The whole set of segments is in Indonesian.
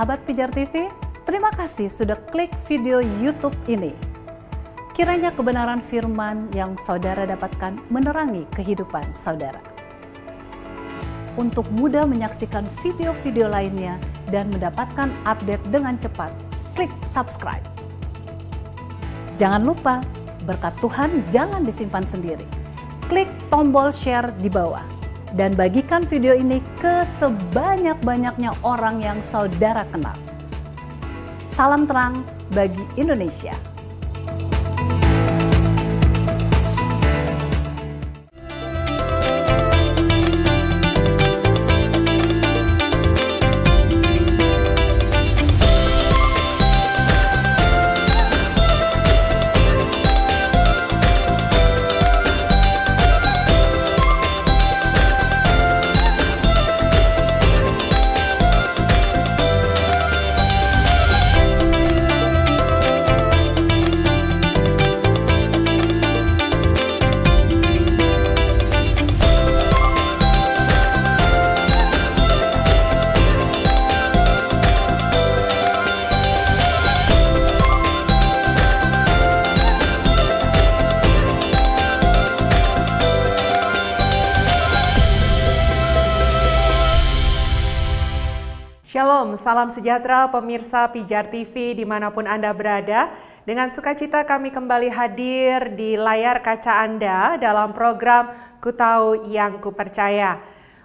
Sahabat Pijar TV, terima kasih sudah klik video YouTube ini. Kiranya kebenaran firman yang saudara dapatkan menerangi kehidupan saudara. Untuk mudah menyaksikan video-video lainnya dan mendapatkan update dengan cepat, klik subscribe. Jangan lupa, berkat Tuhan jangan disimpan sendiri. Klik tombol share di bawah. Dan bagikan video ini ke sebanyak-banyaknya orang yang saudara kenal. Salam terang bagi Indonesia. Shalom, salam sejahtera pemirsa Pijar TV dimanapun Anda berada. Dengan sukacita kami kembali hadir di layar kaca Anda dalam program Ku Tahu Yang Ku Percaya.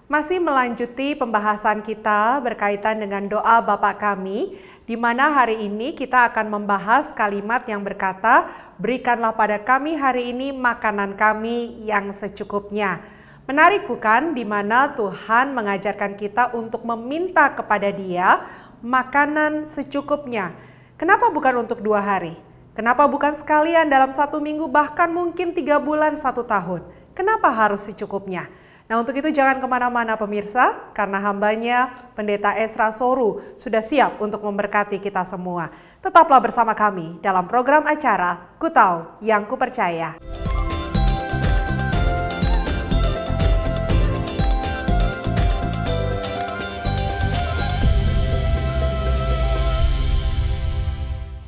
Masih melanjuti pembahasan kita berkaitan dengan doa Bapa Kami, di mana hari ini kita akan membahas kalimat yang berkata, "Berikanlah pada kami hari ini makanan kami yang secukupnya." Menarik bukan, di mana Tuhan mengajarkan kita untuk meminta kepada Dia makanan secukupnya. Kenapa bukan untuk 2 hari? Kenapa bukan sekalian dalam 1 minggu, bahkan mungkin 3 bulan, 1 tahun? Kenapa harus secukupnya? Nah, untuk itu jangan kemana-mana pemirsa, karena hambanya Pendeta Esra Soru sudah siap untuk memberkati kita semua. Tetaplah bersama kami dalam program acara Ku Tahu Yang Ku Percaya.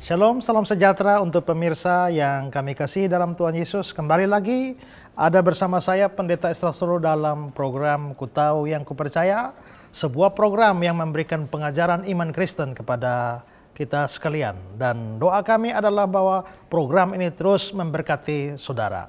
Shalom, salam sejahtera untuk pemirsa yang kami kasih dalam Tuhan Yesus. Kembali lagi ada bersama saya Pendeta Esra Soru dalam program Ku Tahu Yang Ku Percaya, sebuah program yang memberikan pengajaran iman Kristen kepada kita sekalian. Dan doa kami adalah bahwa program ini terus memberkati saudara.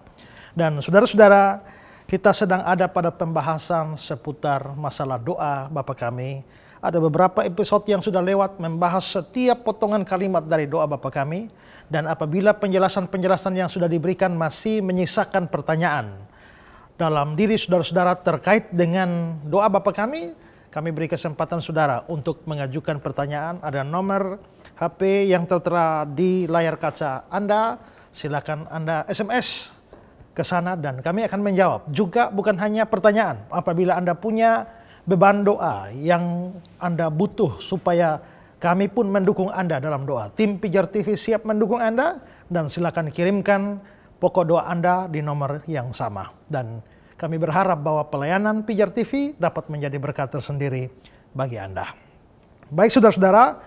Dan saudara-saudara, kita sedang ada pada pembahasan seputar masalah doa Bapa Kami. Ada beberapa episode yang sudah lewat membahas setiap potongan kalimat dari doa Bapa Kami. Dan apabila penjelasan-penjelasan yang sudah diberikan masih menyisakan pertanyaan dalam diri saudara-saudara terkait dengan doa Bapa Kami beri kesempatan saudara untuk mengajukan pertanyaan. Ada nomor HP yang tertera di layar kaca Anda. Silakan Anda SMS ke sana dan kami akan menjawab. Juga bukan hanya pertanyaan, apabila Anda punya beban doa yang Anda butuh supaya kami pun mendukung Anda dalam doa. Tim Pijar TV siap mendukung Anda dan silakan kirimkan pokok doa Anda di nomor yang sama. Dan kami berharap bahwa pelayanan Pijar TV dapat menjadi berkat tersendiri bagi Anda. Baik saudara-saudara,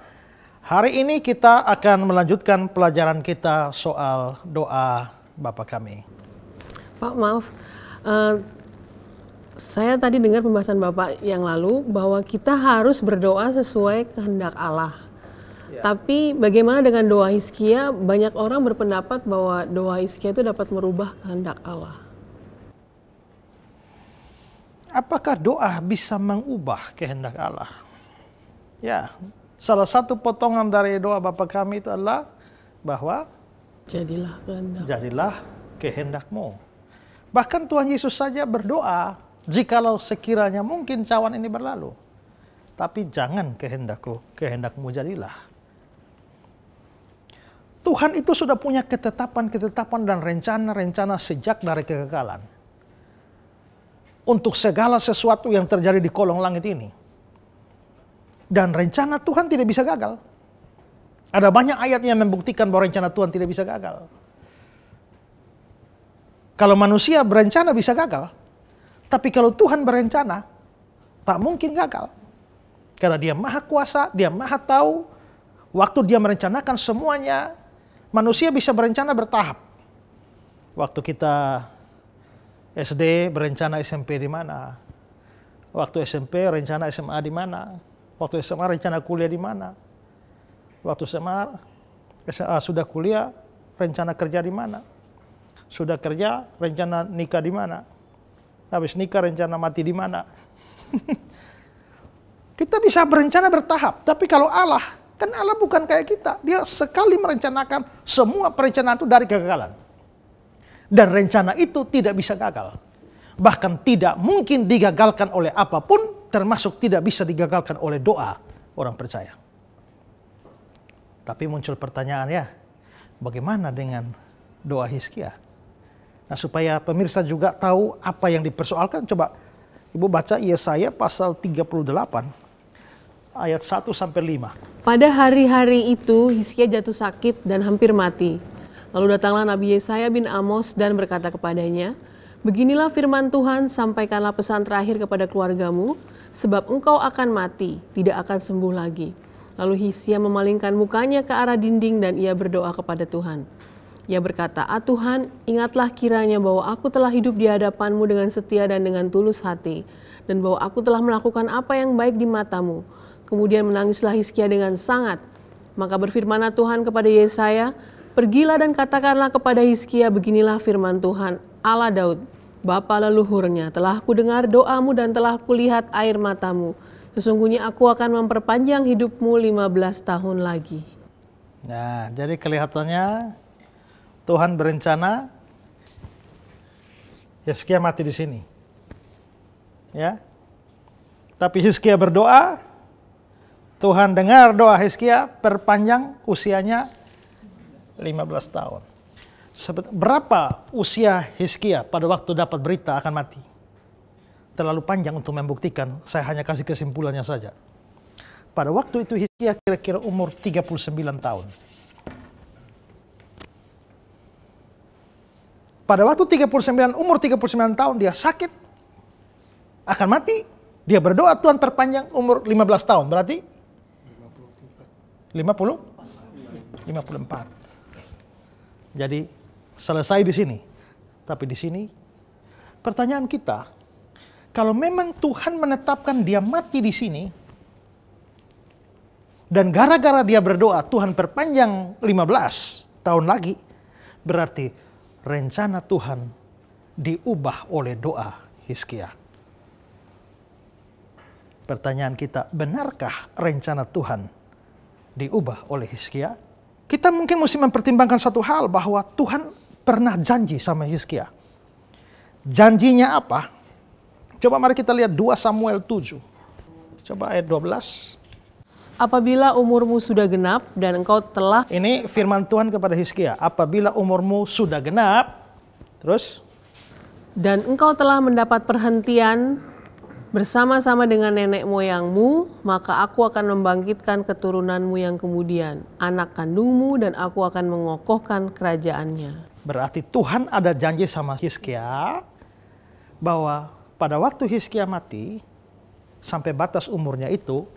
hari ini kita akan melanjutkan pelajaran kita soal doa Bapa Kami. Pak, maaf. Saya tadi dengar pembahasan Bapak yang lalu bahwa kita harus berdoa sesuai kehendak Allah. Ya. Tapi bagaimana dengan doa Hizkia? Banyak orang berpendapat bahwa doa Hizkia itu dapat merubah kehendak Allah. Apakah doa bisa mengubah kehendak Allah? Ya, salah satu potongan dari doa Bapa Kami itu adalah bahwa jadilah kehendak-Mu. Bahkan Tuhan Yesus saja berdoa, jikalau sekiranya mungkin cawan ini berlalu, tapi jangan kehendakku, kehendak-Mu jadilah. Tuhan itu sudah punya ketetapan-ketetapan dan rencana-rencana sejak dari kekekalan. Untuk segala sesuatu yang terjadi di kolong langit ini. Dan rencana Tuhan tidak bisa gagal. Ada banyak ayat yang membuktikan bahwa rencana Tuhan tidak bisa gagal. Kalau manusia berencana bisa gagal. Tapi kalau Tuhan berencana, tak mungkin gagal. Karena dia maha kuasa, dia maha tahu. Waktu dia merencanakan semuanya, manusia bisa berencana bertahap. Waktu kita SD berencana SMP di mana? Waktu SMP rencana SMA di mana? Waktu SMA rencana kuliah di mana? Waktu SMA sudah kuliah, rencana kerja di mana? Sudah kerja, rencana nikah di mana? Habis nikah, rencana mati di mana? Kita bisa berencana bertahap, tapi kalau Allah, kan Allah bukan kayak kita. Dia sekali merencanakan, semua perencanaan itu dari kegagalan. Dan rencana itu tidak bisa gagal. Bahkan tidak mungkin digagalkan oleh apapun, termasuk tidak bisa digagalkan oleh doa orang percaya. Tapi muncul pertanyaan ya, bagaimana dengan doa Hizkia? Nah, supaya pemirsa juga tahu apa yang dipersoalkan, coba Ibu baca Yesaya pasal 38. Ayat 1-5. Pada hari-hari itu Hizkia jatuh sakit dan hampir mati. Lalu datanglah Nabi Yesaya bin Amos dan berkata kepadanya, "Beginilah firman Tuhan, sampaikanlah pesan terakhir kepada keluargamu, sebab engkau akan mati, tidak akan sembuh lagi." Lalu Hizkia memalingkan mukanya ke arah dinding dan ia berdoa kepada Tuhan. Ia berkata, "Ah Tuhan, ingatlah kiranya bahwa aku telah hidup di hadapan-Mu dengan setia dan dengan tulus hati, dan bahwa aku telah melakukan apa yang baik di mata-Mu." Kemudian menangislah Hizkia dengan sangat. Maka berfirmanlah Tuhan kepada Yesaya, "Pergilah dan katakanlah kepada Hizkia, beginilah firman Tuhan, Allah Daud, bapa leluhurnya, telah kudengar doamu dan telah kulihat air matamu. Sesungguhnya aku akan memperpanjang hidupmu 15 tahun lagi." Nah, jadi kelihatannya Tuhan berencana Hizkia mati di sini. Ya. Tapi Hizkia berdoa, Tuhan dengar doa Hizkia, perpanjang usianya 15 tahun. Berapa usia Hizkia pada waktu dapat berita akan mati? Terlalu panjang untuk membuktikan, saya hanya kasih kesimpulannya saja. Pada waktu itu Hizkia kira-kira umur 39 tahun. Pada waktu umur 39 tahun dia sakit, akan mati. Dia berdoa Tuhan perpanjang umur 15 tahun, berarti 54. Jadi selesai di sini. Tapi di sini pertanyaan kita, kalau memang Tuhan menetapkan dia mati di sini, dan gara-gara dia berdoa Tuhan perpanjang 15 tahun lagi, berarti rencana Tuhan diubah oleh doa Hizkia. Pertanyaan kita, benarkah rencana Tuhan diubah oleh Hizkia? Kita mungkin mesti mempertimbangkan satu hal, bahwa Tuhan pernah janji sama Hizkia. Janjinya apa? Coba mari kita lihat 2 Samuel 7. Coba ayat 12. Apabila umurmu sudah genap dan engkau telah... Ini firman Tuhan kepada Hizkia. Apabila umurmu sudah genap, terus? Dan engkau telah mendapat perhentian bersama-sama dengan nenek moyangmu, maka aku akan membangkitkan keturunanmu yang kemudian, anak kandungmu, dan aku akan mengokohkan kerajaannya. Berarti Tuhan ada janji sama Hizkia bahwa pada waktu Hizkia mati, sampai batas umurnya itu,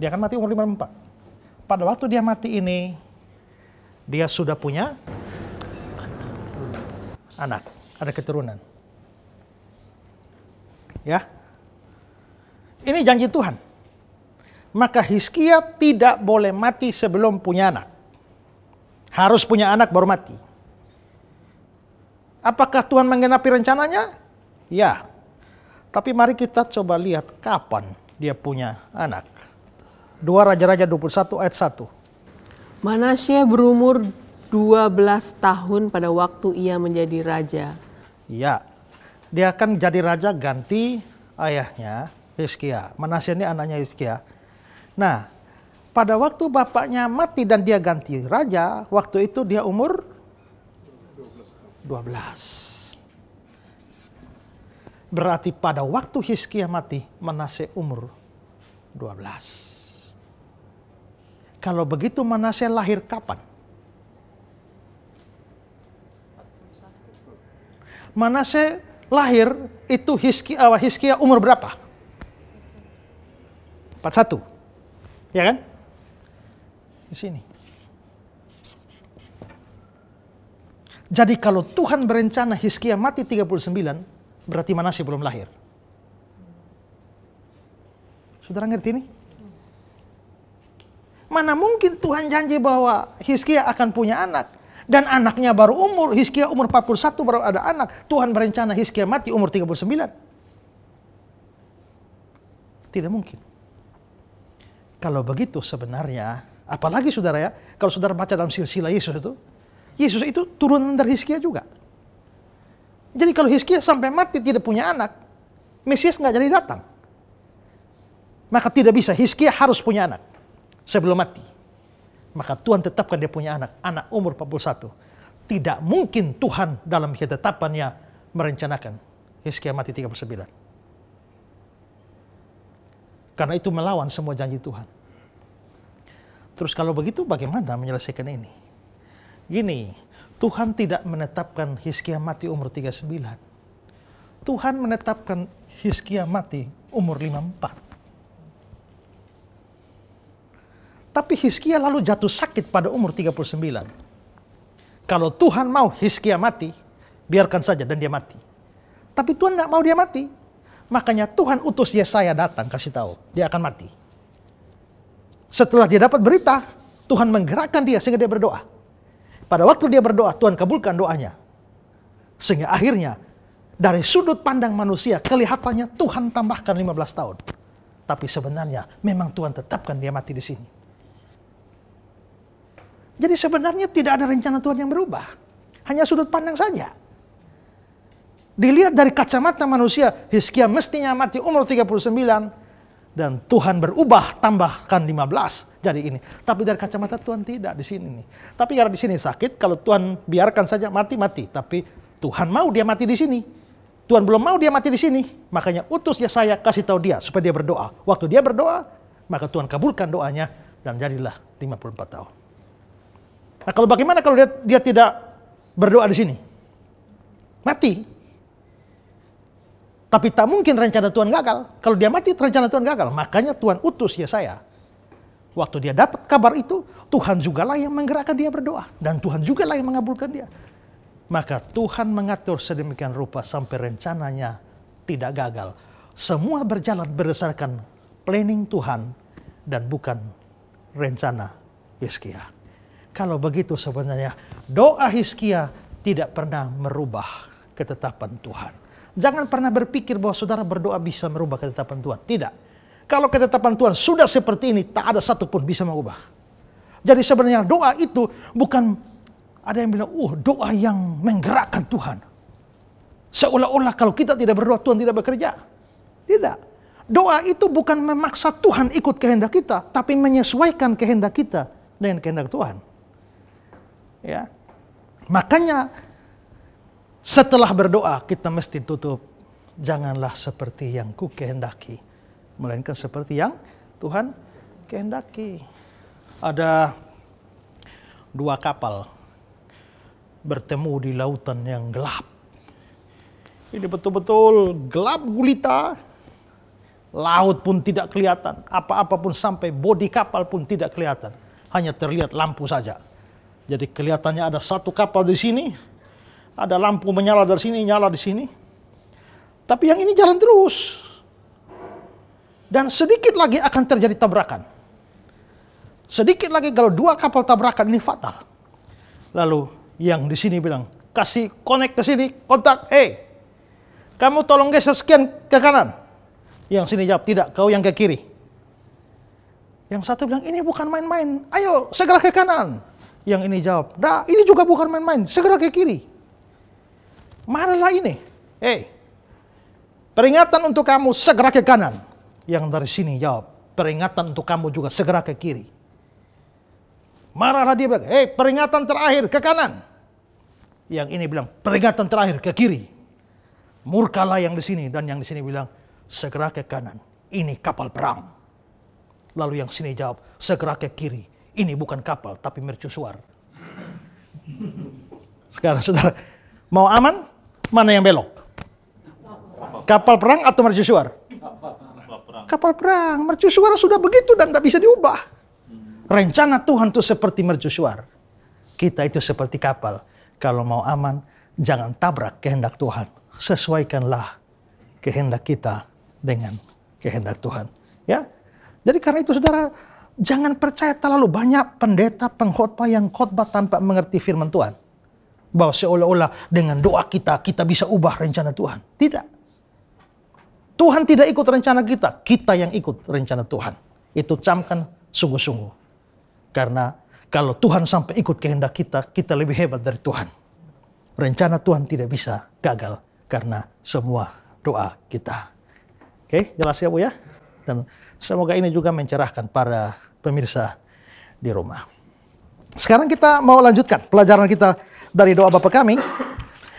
dia akan mati umur 54. Pada waktu dia mati ini, dia sudah punya anak, ada keturunan. Ya. Ini janji Tuhan. Maka Hizkia tidak boleh mati sebelum punya anak. Harus punya anak baru mati. Apakah Tuhan menggenapi rencananya? Ya. Tapi mari kita coba lihat kapan dia punya anak. 2 Raja-Raja 21 ayat 1. Manasye berumur 12 tahun pada waktu ia menjadi raja. Ya. Dia akan jadi raja ganti ayahnya Hizkia. Manasye ini anaknya Hizkia. Nah, pada waktu bapaknya mati dan dia ganti raja, waktu itu dia umur 12. Berarti pada waktu Hizkia mati, Manasye umur 12. Kalau begitu Manasye lahir kapan? Manasye lahir itu Hizkia umur berapa? 41. Ya kan? Di sini. Jadi kalau Tuhan berencana Hizkia mati 39, berarti Manasye belum lahir. Saudara ngerti ini? Mana mungkin Tuhan janji bahwa Hizkia akan punya anak. Dan anaknya baru Hizkia umur 41 baru ada anak. Tuhan berencana Hizkia mati umur 39. Tidak mungkin. Kalau begitu sebenarnya, apalagi saudara ya, kalau saudara baca dalam silsilah Yesus itu turunan dari Hizkia juga. Jadi kalau Hizkia sampai mati tidak punya anak, Mesias nggak jadi datang. Maka tidak bisa, Hizkia harus punya anak sebelum mati. Maka Tuhan tetapkan dia punya anak umur 41. Tidak mungkin Tuhan dalam ketetapannya merencanakan Hizkia mati 39. Karena itu melawan semua janji Tuhan. Terus kalau begitu bagaimana menyelesaikan ini? Gini, Tuhan tidak menetapkan Hizkia mati umur 39. Tuhan menetapkan Hizkia mati umur 54. Tapi Hizkia lalu jatuh sakit pada umur 39. Kalau Tuhan mau Hizkia mati, biarkan saja dan dia mati. Tapi Tuhan tidak mau dia mati. Makanya Tuhan utus Yesaya datang kasih tahu, dia akan mati. Setelah dia dapat berita, Tuhan menggerakkan dia sehingga dia berdoa. Pada waktu dia berdoa, Tuhan kabulkan doanya. Sehingga akhirnya dari sudut pandang manusia kelihatannya Tuhan tambahkan 15 tahun. Tapi sebenarnya memang Tuhan tetapkan dia mati di sini. Jadi sebenarnya tidak ada rencana Tuhan yang berubah. Hanya sudut pandang saja. Dilihat dari kacamata manusia, Hizkia mestinya mati umur 39. Dan Tuhan berubah, tambahkan 15. Jadi ini. Tapi dari kacamata Tuhan tidak di sini nih. Tapi karena di sini sakit, kalau Tuhan biarkan saja mati. Tapi Tuhan mau dia mati di sini. Tuhan belum mau dia mati di sini. Makanya utus Yesaya kasih tahu dia supaya dia berdoa. Waktu dia berdoa, maka Tuhan kabulkan doanya. Dan jadilah 54 tahun. Nah, kalau bagaimana kalau dia tidak berdoa di sini? Mati. Tapi tak mungkin rencana Tuhan gagal. Kalau dia mati, rencana Tuhan gagal. Makanya Tuhan utus Yesaya. Waktu dia dapat kabar itu, Tuhan jugalah yang menggerakkan dia berdoa. Dan Tuhan jugalah yang mengabulkan dia. Maka Tuhan mengatur sedemikian rupa sampai rencananya tidak gagal. Semua berjalan berdasarkan planning Tuhan dan bukan rencana Hizkia. Kalau begitu sebenarnya doa Hizkia tidak pernah merubah ketetapan Tuhan. Jangan pernah berpikir bahwa saudara berdoa bisa merubah ketetapan Tuhan. Tidak. Kalau ketetapan Tuhan sudah seperti ini, tak ada satupun bisa mengubah. Jadi sebenarnya doa itu bukan ada yang bilang, doa yang menggerakkan Tuhan. Seolah-olah kalau kita tidak berdoa, Tuhan tidak bekerja. Tidak. Doa itu bukan memaksa Tuhan ikut kehendak kita, tapi menyesuaikan kehendak kita dengan kehendak Tuhan. Ya, makanya setelah berdoa kita mesti tutup. Janganlah seperti yang ku kehendaki, melainkan seperti yang Tuhan kehendaki. Ada 2 kapal bertemu di lautan yang gelap. Ini betul-betul gelap gulita. Laut pun tidak kelihatan. Apa-apa pun sampai bodi kapal pun tidak kelihatan. Hanya terlihat lampu saja. Jadi kelihatannya ada satu kapal di sini, ada lampu menyala dari sini, nyala di sini. Tapi yang ini jalan terus. Dan sedikit lagi akan terjadi tabrakan. Sedikit lagi kalau 2 kapal tabrakan ini fatal. Lalu yang di sini bilang, kasih connect ke sini, kontak, kamu tolong geser sekian ke kanan. Yang sini jawab, tidak, kau yang ke kiri. Yang satu bilang, ini bukan main-main, ayo segera ke kanan. Yang ini jawab, dah ini juga bukan main-main, segera ke kiri. Marahlah ini. Peringatan untuk kamu, segera ke kanan. Yang dari sini jawab, peringatan untuk kamu juga segera ke kiri. Marahlah dia bilang, peringatan terakhir ke kanan. Yang ini bilang, peringatan terakhir ke kiri. Murkalah yang di sini, dan yang di sini bilang, segera ke kanan. Ini kapal perang. Lalu yang sini jawab, segera ke kiri. Ini bukan kapal, tapi mercusuar. Sekarang saudara, mau aman? Mana yang belok? Kapal perang atau mercusuar? kapal perang. Mercusuar sudah begitu dan tidak bisa diubah. Rencana Tuhan itu seperti mercusuar. Kita itu seperti kapal. Kalau mau aman, jangan tabrak kehendak Tuhan. Sesuaikanlah kehendak kita dengan kehendak Tuhan. Ya, jadi karena itu saudara, jangan percaya terlalu banyak pendeta pengkhotbah yang khotbah tanpa mengerti firman Tuhan. Bahwa seolah-olah dengan doa kita bisa ubah rencana Tuhan. Tidak. Tuhan tidak ikut rencana kita yang ikut rencana Tuhan. Itu camkan sungguh-sungguh. Karena kalau Tuhan sampai ikut kehendak kita lebih hebat dari Tuhan. Rencana Tuhan tidak bisa gagal karena semua doa kita. Oke, jelas ya Bu ya? Dan semoga ini juga mencerahkan para pemirsa di rumah. Sekarang kita mau lanjutkan pelajaran kita dari doa Bapa kami.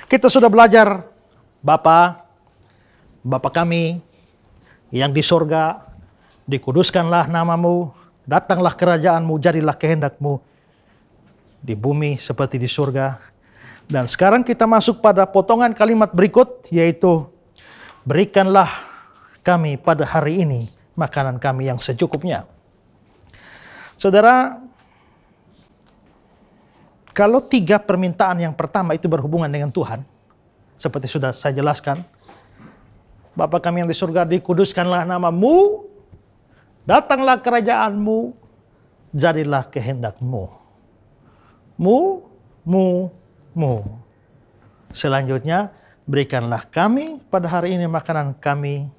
Kita sudah belajar Bapa kami yang di sorga, dikuduskanlah namamu, datanglah kerajaanmu, jadilah kehendakmu di bumi seperti di surga. Dan sekarang kita masuk pada potongan kalimat berikut, yaitu berikanlah kami pada hari ini makanan kami yang secukupnya. Saudara, kalau 3 permintaan yang pertama itu berhubungan dengan Tuhan, seperti sudah saya jelaskan, Bapa kami yang di surga, dikuduskanlah namamu, datanglah kerajaanmu, jadilah kehendakmu. Selanjutnya, berikanlah kami pada hari ini makanan kami,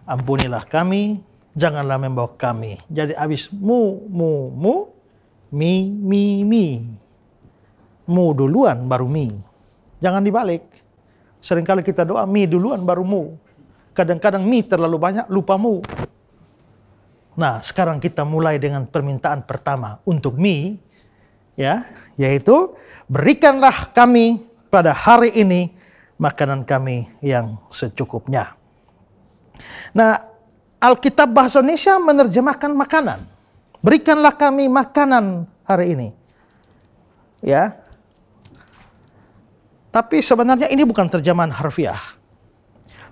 ampunilah kami, janganlah membawa kami. Jadi habis mi. Mu duluan baru mi. Jangan dibalik. Seringkali kita doa mi duluan baru mu. Kadang-kadang mi terlalu banyak, lupa mu. Nah, sekarang kita mulai dengan permintaan pertama untuk mi, ya, yaitu berikanlah kami pada hari ini makanan kami yang secukupnya. Nah, Alkitab Bahasa Indonesia menerjemahkan makanan. Berikanlah kami makanan hari ini. Ya. Tapi sebenarnya ini bukan terjemahan harfiah.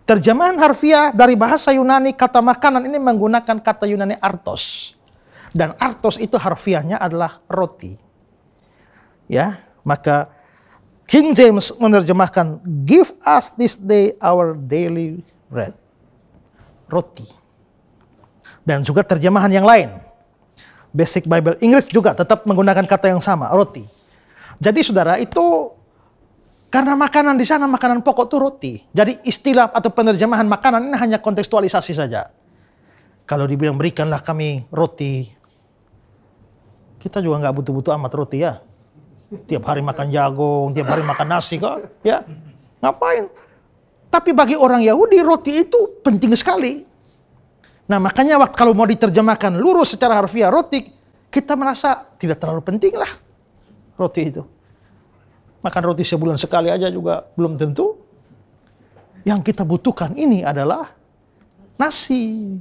Terjemahan harfiah dari bahasa Yunani, kata makanan ini menggunakan kata Yunani artos. Dan artos itu harfiahnya adalah roti. Ya, maka King James menerjemahkan, give us this day our daily bread. Roti. Dan juga terjemahan yang lain. Basic Bible English juga tetap menggunakan kata yang sama, roti. Jadi saudara, itu karena makanan di sana, makanan pokok itu roti. Jadi istilah atau penerjemahan makanan ini hanya kontekstualisasi saja. Kalau dibilang berikanlah kami roti, kita juga nggak butuh-butuh amat roti ya. Tiap hari makan jagung, tiap hari makan nasi kok, ya ngapain? Tapi bagi orang Yahudi roti itu penting sekali. Nah makanya waktu kalau mau diterjemahkan lurus secara harfiah roti, kita merasa tidak terlalu penting lah roti itu. Makan roti sebulan sekali aja juga belum tentu. Yang kita butuhkan ini adalah nasi.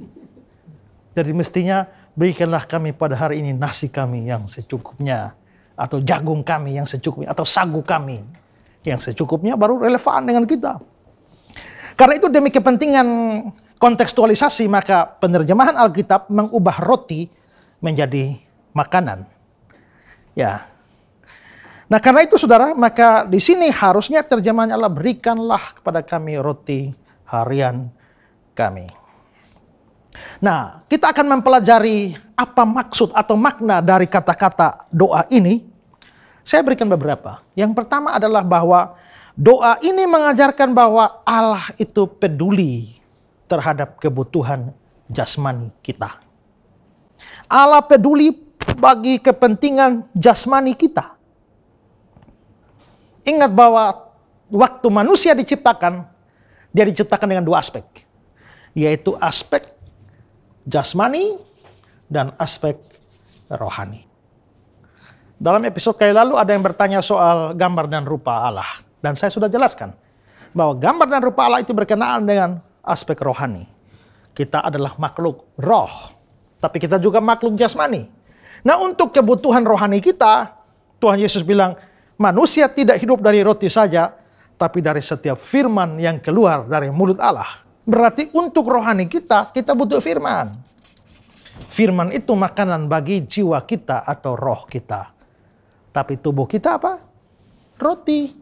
Jadi mestinya berikanlah kami pada hari ini nasi kami yang secukupnya. Atau jagung kami yang secukupnya. Atau sagu kami yang secukupnya, baru relevan dengan kita. Karena itu demi kepentingan kontekstualisasi, maka penerjemahan Alkitab mengubah roti menjadi makanan. Ya. Nah, karena itu saudara, maka di sini harusnya terjemahannya adalah berikanlah kepada kami roti harian kami. Nah, kita akan mempelajari apa maksud atau makna dari kata-kata doa ini. Saya berikan beberapa. Yang pertama adalah bahwa doa ini mengajarkan bahwa Allah itu peduli terhadap kebutuhan jasmani kita. Allah peduli bagi kepentingan jasmani kita. Ingat bahwa waktu manusia diciptakan, dia diciptakan dengan 2 aspek. Yaitu aspek jasmani dan aspek rohani. Dalam episode kali lalu ada yang bertanya soal gambar dan rupa Allah. Dan saya sudah jelaskan bahwa gambar dan rupa Allah itu berkenaan dengan aspek rohani. Kita adalah makhluk roh, tapi kita juga makhluk jasmani. Nah untuk kebutuhan rohani kita, Tuhan Yesus bilang, manusia tidak hidup dari roti saja, tapi dari setiap firman yang keluar dari mulut Allah. Berarti untuk rohani kita butuh firman. Firman itu makanan bagi jiwa kita atau roh kita. Tapi tubuh kita apa? Roti.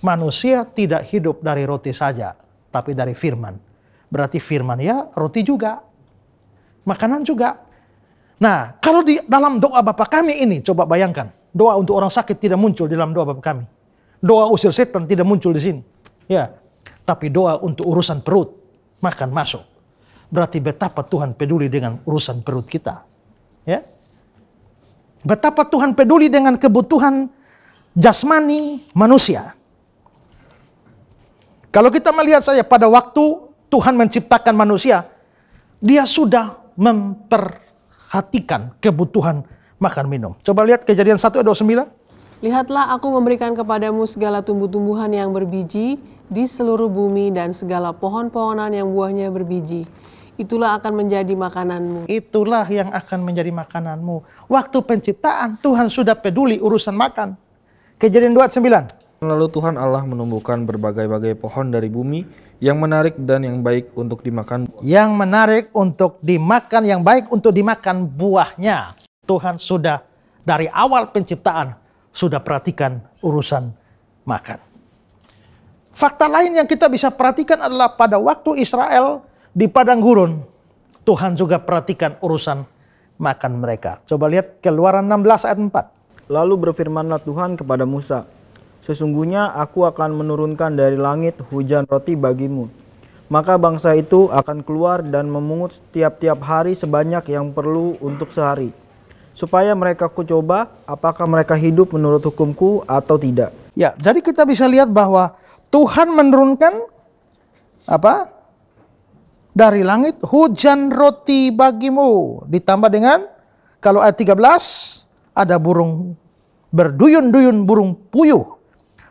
Manusia tidak hidup dari roti saja, tapi dari firman. Berarti firman ya roti juga. Makanan juga. Nah, kalau di dalam doa Bapa kami ini, coba bayangkan. Doa untuk orang sakit tidak muncul di dalam doa Bapa kami. Doa usir setan tidak muncul di sini. Ya, tapi doa untuk urusan perut, makan masuk. Berarti betapa Tuhan peduli dengan urusan perut kita. Ya. Betapa Tuhan peduli dengan kebutuhan jasmani manusia. Kalau kita melihat saja pada waktu Tuhan menciptakan manusia, Dia sudah memperhatikan kebutuhan makan minum. Coba lihat Kejadian 1 ayat 29. Lihatlah, aku memberikan kepadamu segala tumbuh-tumbuhan yang berbiji di seluruh bumi dan segala pohon-pohonan yang buahnya berbiji. Itulah akan menjadi makananmu. Itulah yang akan menjadi makananmu. Waktu penciptaan Tuhan sudah peduli urusan makan. Kejadian 2 ayat 9. Lalu Tuhan Allah menumbuhkan berbagai-bagai pohon dari bumi yang menarik dan yang baik untuk dimakan. Yang menarik untuk dimakan, yang baik untuk dimakan buahnya. Tuhan sudah dari awal penciptaan sudah perhatikan urusan makan. Fakta lain yang kita bisa perhatikan adalah pada waktu Israel di padang gurun, Tuhan juga perhatikan urusan makan mereka. Coba lihat Keluaran 16 ayat 4. Lalu berfirmanlah Tuhan kepada Musa, sesungguhnya aku akan menurunkan dari langit hujan roti bagimu. Maka bangsa itu akan keluar dan memungut tiap-tiap hari sebanyak yang perlu untuk sehari. Supaya mereka kucoba apakah mereka hidup menurut hukumku atau tidak. Ya, jadi kita bisa lihat bahwa Tuhan menurunkan apa? Dari langit hujan roti bagimu. Ditambah dengan kalau ayat 13 ada burung berduyun-duyun, burung puyuh.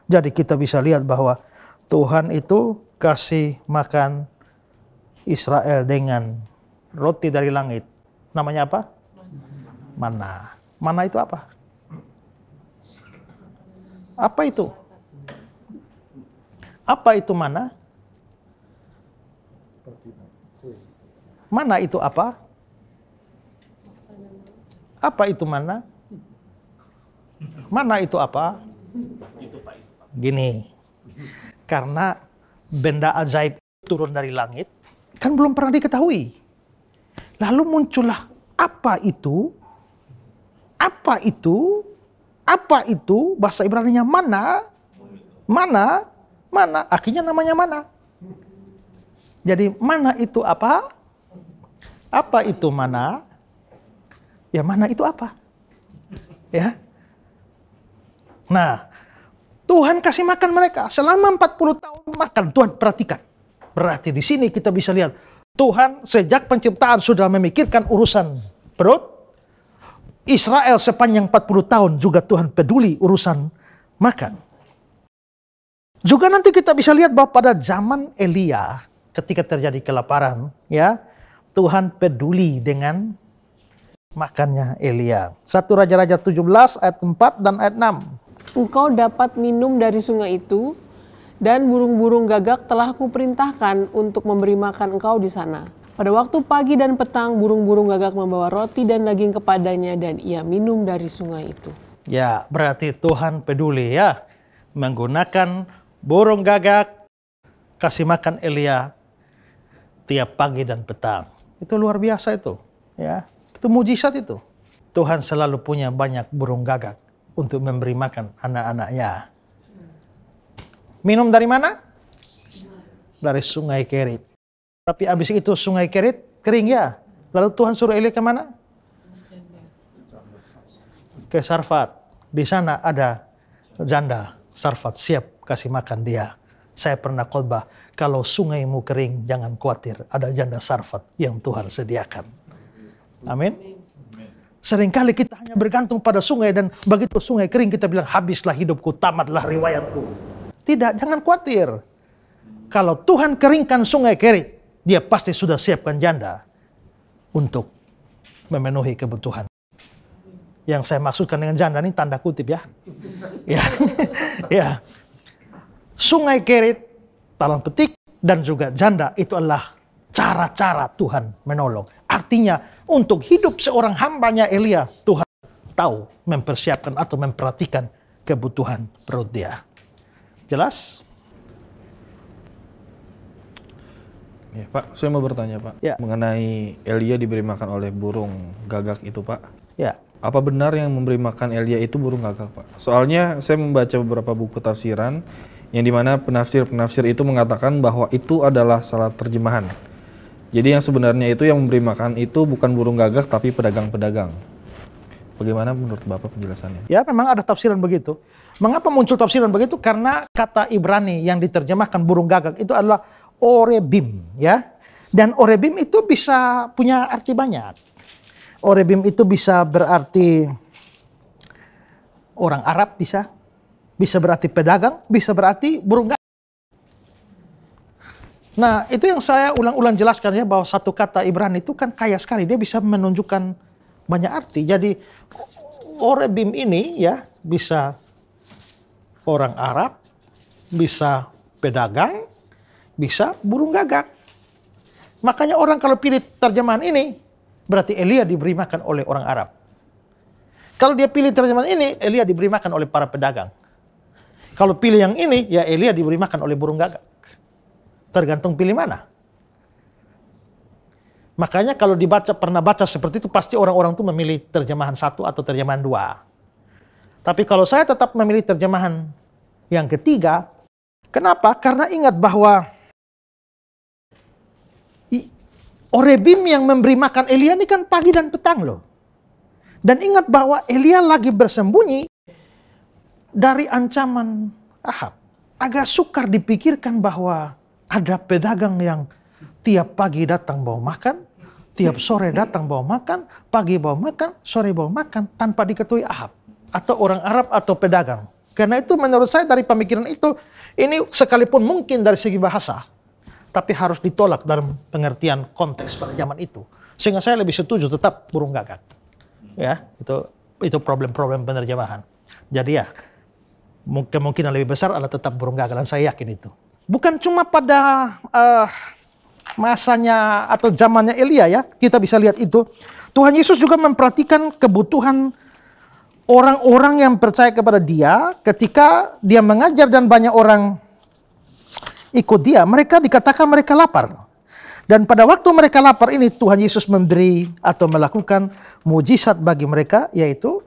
Jadi kita bisa lihat bahwa Tuhan itu kasih makan Israel dengan roti dari langit. Namanya apa? Mana. Mana itu apa? Apa itu? Apa itu mana? Mana itu apa? Apa itu mana? Mana itu apa? Gini, karena benda ajaib turun dari langit, kan belum pernah diketahui. Lalu muncullah apa itu? Apa itu? Apa itu? Bahasa Ibrani-nya mana? Mana? Mana? Akhirnya namanya mana? Jadi mana itu apa? Apa itu mana? Ya mana itu apa? Ya. Nah, Tuhan kasih makan mereka selama 40 tahun makan. Tuhan perhatikan. Berarti di sini kita bisa lihat Tuhan sejak penciptaan sudah memikirkan urusan perut. Israel sepanjang 40 tahun juga Tuhan peduli urusan makan. Juga nanti kita bisa lihat bahwa pada zaman Elia ketika terjadi kelaparan, ya, Tuhan peduli dengan makannya Elia. 1 Raja-Raja 17 ayat 4 dan ayat 6. Engkau dapat minum dari sungai itu, dan burung-burung gagak telah kuperintahkan untuk memberi makan engkau di sana. Pada waktu pagi dan petang, burung-burung gagak membawa roti dan daging kepadanya, dan ia minum dari sungai itu. Ya, berarti Tuhan peduli ya, menggunakan burung gagak, kasih makan Elia tiap pagi dan petang. Itu luar biasa itu, ya. Itu mujizat itu. Tuhan selalu punya banyak burung gagak untuk memberi makan anak-anaknya. Minum dari mana? Dari sungai Kerit. Tapi habis itu sungai Kerit kering ya. Lalu Tuhan suruh Elia ke mana? Ke Sarfat. Di sana ada janda Sarfat siap kasih makan dia. Saya pernah khotbah, kalau sungaimu kering jangan khawatir, ada janda Sarfat yang Tuhan sediakan. Amin. Seringkali kita hanya bergantung pada sungai dan begitu sungai kering kita bilang habislah hidupku, tamatlah riwayatku. Tidak, jangan khawatir. Kalau Tuhan keringkan sungai Kerit, Dia pasti sudah siapkan janda untuk memenuhi kebutuhan. Yang saya maksudkan dengan janda ini tanda kutip ya. Ya. Ya. Sungai Kerit, talang petik, dan juga janda itu adalah cara-cara Tuhan menolong. Artinya untuk hidup seorang hambanya Elia, Tuhan tahu mempersiapkan atau memperhatikan kebutuhan perut dia. Jelas? Ya, Pak, saya mau bertanya, Pak, Ya. mengenai Elia diberi makan oleh burung gagak itu, Pak. Ya. Apa benar yang memberi makan Elia itu burung gagak, Pak? Soalnya saya membaca beberapa buku tafsiran yang dimana penafsir-penafsir itu mengatakan bahwa itu adalah salah terjemahan. Jadi yang sebenarnya itu yang memberi makan itu bukan burung gagak tapi pedagang-pedagang. Bagaimana menurut Bapak penjelasannya? Ya, memang ada tafsiran begitu. Mengapa muncul tafsiran begitu? Karena kata Ibrani yang diterjemahkan burung gagak itu adalah orebim, ya. Dan orebim itu bisa punya arti banyak. Orebim itu bisa berarti orang Arab, bisa berarti pedagang, bisa berarti burung gagak. Nah, itu yang saya ulang-ulang jelaskan ya, bahwa satu kata Ibrani itu kan kaya sekali, dia bisa menunjukkan banyak arti. Jadi orebim ini ya bisa orang Arab, bisa pedagang, bisa burung gagak. Makanya orang kalau pilih terjemahan ini, berarti Elia diberi makan oleh orang Arab. Kalau dia pilih terjemahan ini, Elia diberi makan oleh para pedagang. Kalau pilih yang ini, ya Elia diberi makan oleh burung gagak. Tergantung pilih mana. Makanya kalau pernah baca seperti itu, pasti orang-orang itu memilih terjemahan 1 atau terjemahan 2. Tapi kalau saya tetap memilih terjemahan yang ketiga, kenapa? Karena ingat bahwa Orebim yang memberi makan Elia ini kan pagi dan petang loh. Dan ingat bahwa Elia lagi bersembunyi dari ancaman Ahab. Agak sukar dipikirkan bahwa ada pedagang yang tiap pagi datang bawa makan, tiap sore datang bawa makan, pagi bawa makan, sore bawa makan, tanpa diketahui Ahab. Atau orang Arab atau pedagang. Karena itu menurut saya dari pemikiran itu, ini sekalipun mungkin dari segi bahasa, tapi harus ditolak dalam pengertian konteks pada zaman itu. Sehingga saya lebih setuju tetap burung gagak. Ya, itu problem-problem penerjemahan. Jadi ya, kemungkinan lebih besar adalah tetap burung gagak, dan saya yakin itu. Bukan cuma pada masanya atau zamannya Elia ya, kita bisa lihat itu. Tuhan Yesus juga memperhatikan kebutuhan orang-orang yang percaya kepada dia ketika dia mengajar dan banyak orang ikut dia. Mereka dikatakan mereka lapar. Dan pada waktu mereka lapar ini Tuhan Yesus memberi atau melakukan mujizat bagi mereka, yaitu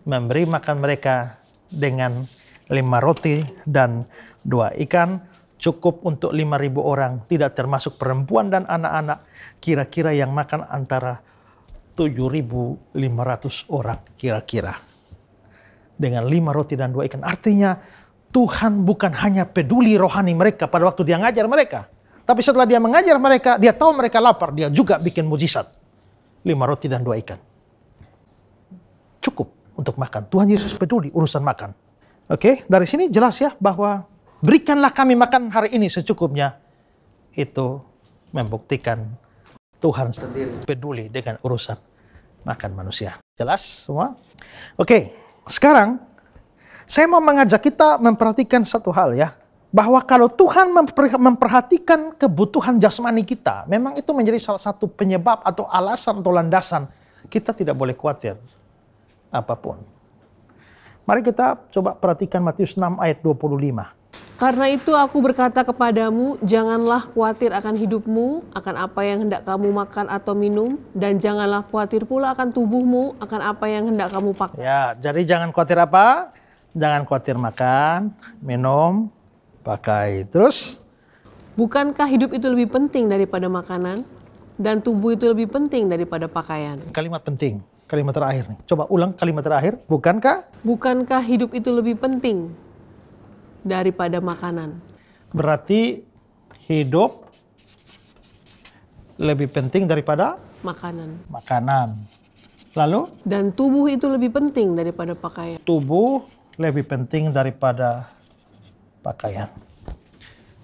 memberi makan mereka dengan 5 roti dan 2 ikan. Cukup untuk 5.000 orang, tidak termasuk perempuan dan anak-anak. Kira-kira yang makan antara 7.500 orang kira-kira. Dengan 5 roti dan 2 ikan. Artinya Tuhan bukan hanya peduli rohani mereka pada waktu dia ngajar mereka. Tapi setelah dia mengajar mereka, dia tahu mereka lapar, dia juga bikin mujizat. 5 roti dan 2 ikan. Cukup untuk makan. Tuhan Yesus peduli urusan makan. Oke, dari sini jelas ya bahwa berikanlah kami makan hari ini secukupnya. Itu membuktikan Tuhan sendiri peduli dengan urusan makan manusia. Jelas semua? Oke, sekarang saya mau mengajak kita memperhatikan satu hal ya. Bahwa kalau Tuhan memperhatikan kebutuhan jasmani kita, memang itu menjadi salah satu penyebab atau alasan atau landasan kita tidak boleh khawatir apapun. Mari kita coba perhatikan Matius 6 ayat 25. Karena itu aku berkata kepadamu, janganlah khawatir akan hidupmu, akan apa yang hendak kamu makan atau minum, dan janganlah khawatir pula akan tubuhmu, akan apa yang hendak kamu pakai. Ya, jadi jangan khawatir apa? Jangan khawatir makan, minum, pakai. Terus? Bukankah hidup itu lebih penting daripada makanan, dan tubuh itu lebih penting daripada pakaian? Kalimat penting, kalimat terakhir nih. Coba ulang kalimat terakhir. Bukankah hidup itu lebih penting daripada makanan? Berarti hidup lebih penting daripada makanan. Lalu? Dan tubuh itu lebih penting daripada pakaian. Tubuh lebih penting daripada pakaian.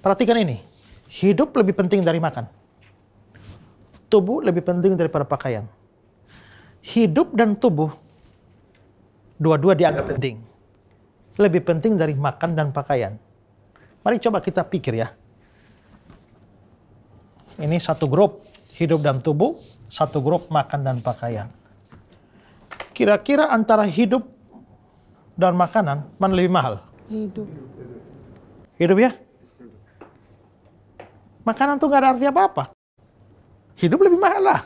Perhatikan ini. Hidup lebih penting dari makan. Tubuh lebih penting daripada pakaian. Hidup dan tubuh dua-dua dianggap penting. Lebih penting dari makan dan pakaian. Mari coba kita pikir ya. Ini satu grup hidup dan tubuh, satu grup makan dan pakaian. Kira-kira antara hidup dan makanan, mana lebih mahal? Hidup. Hidup ya? Makanan tuh gak ada arti apa-apa. Hidup lebih mahal lah.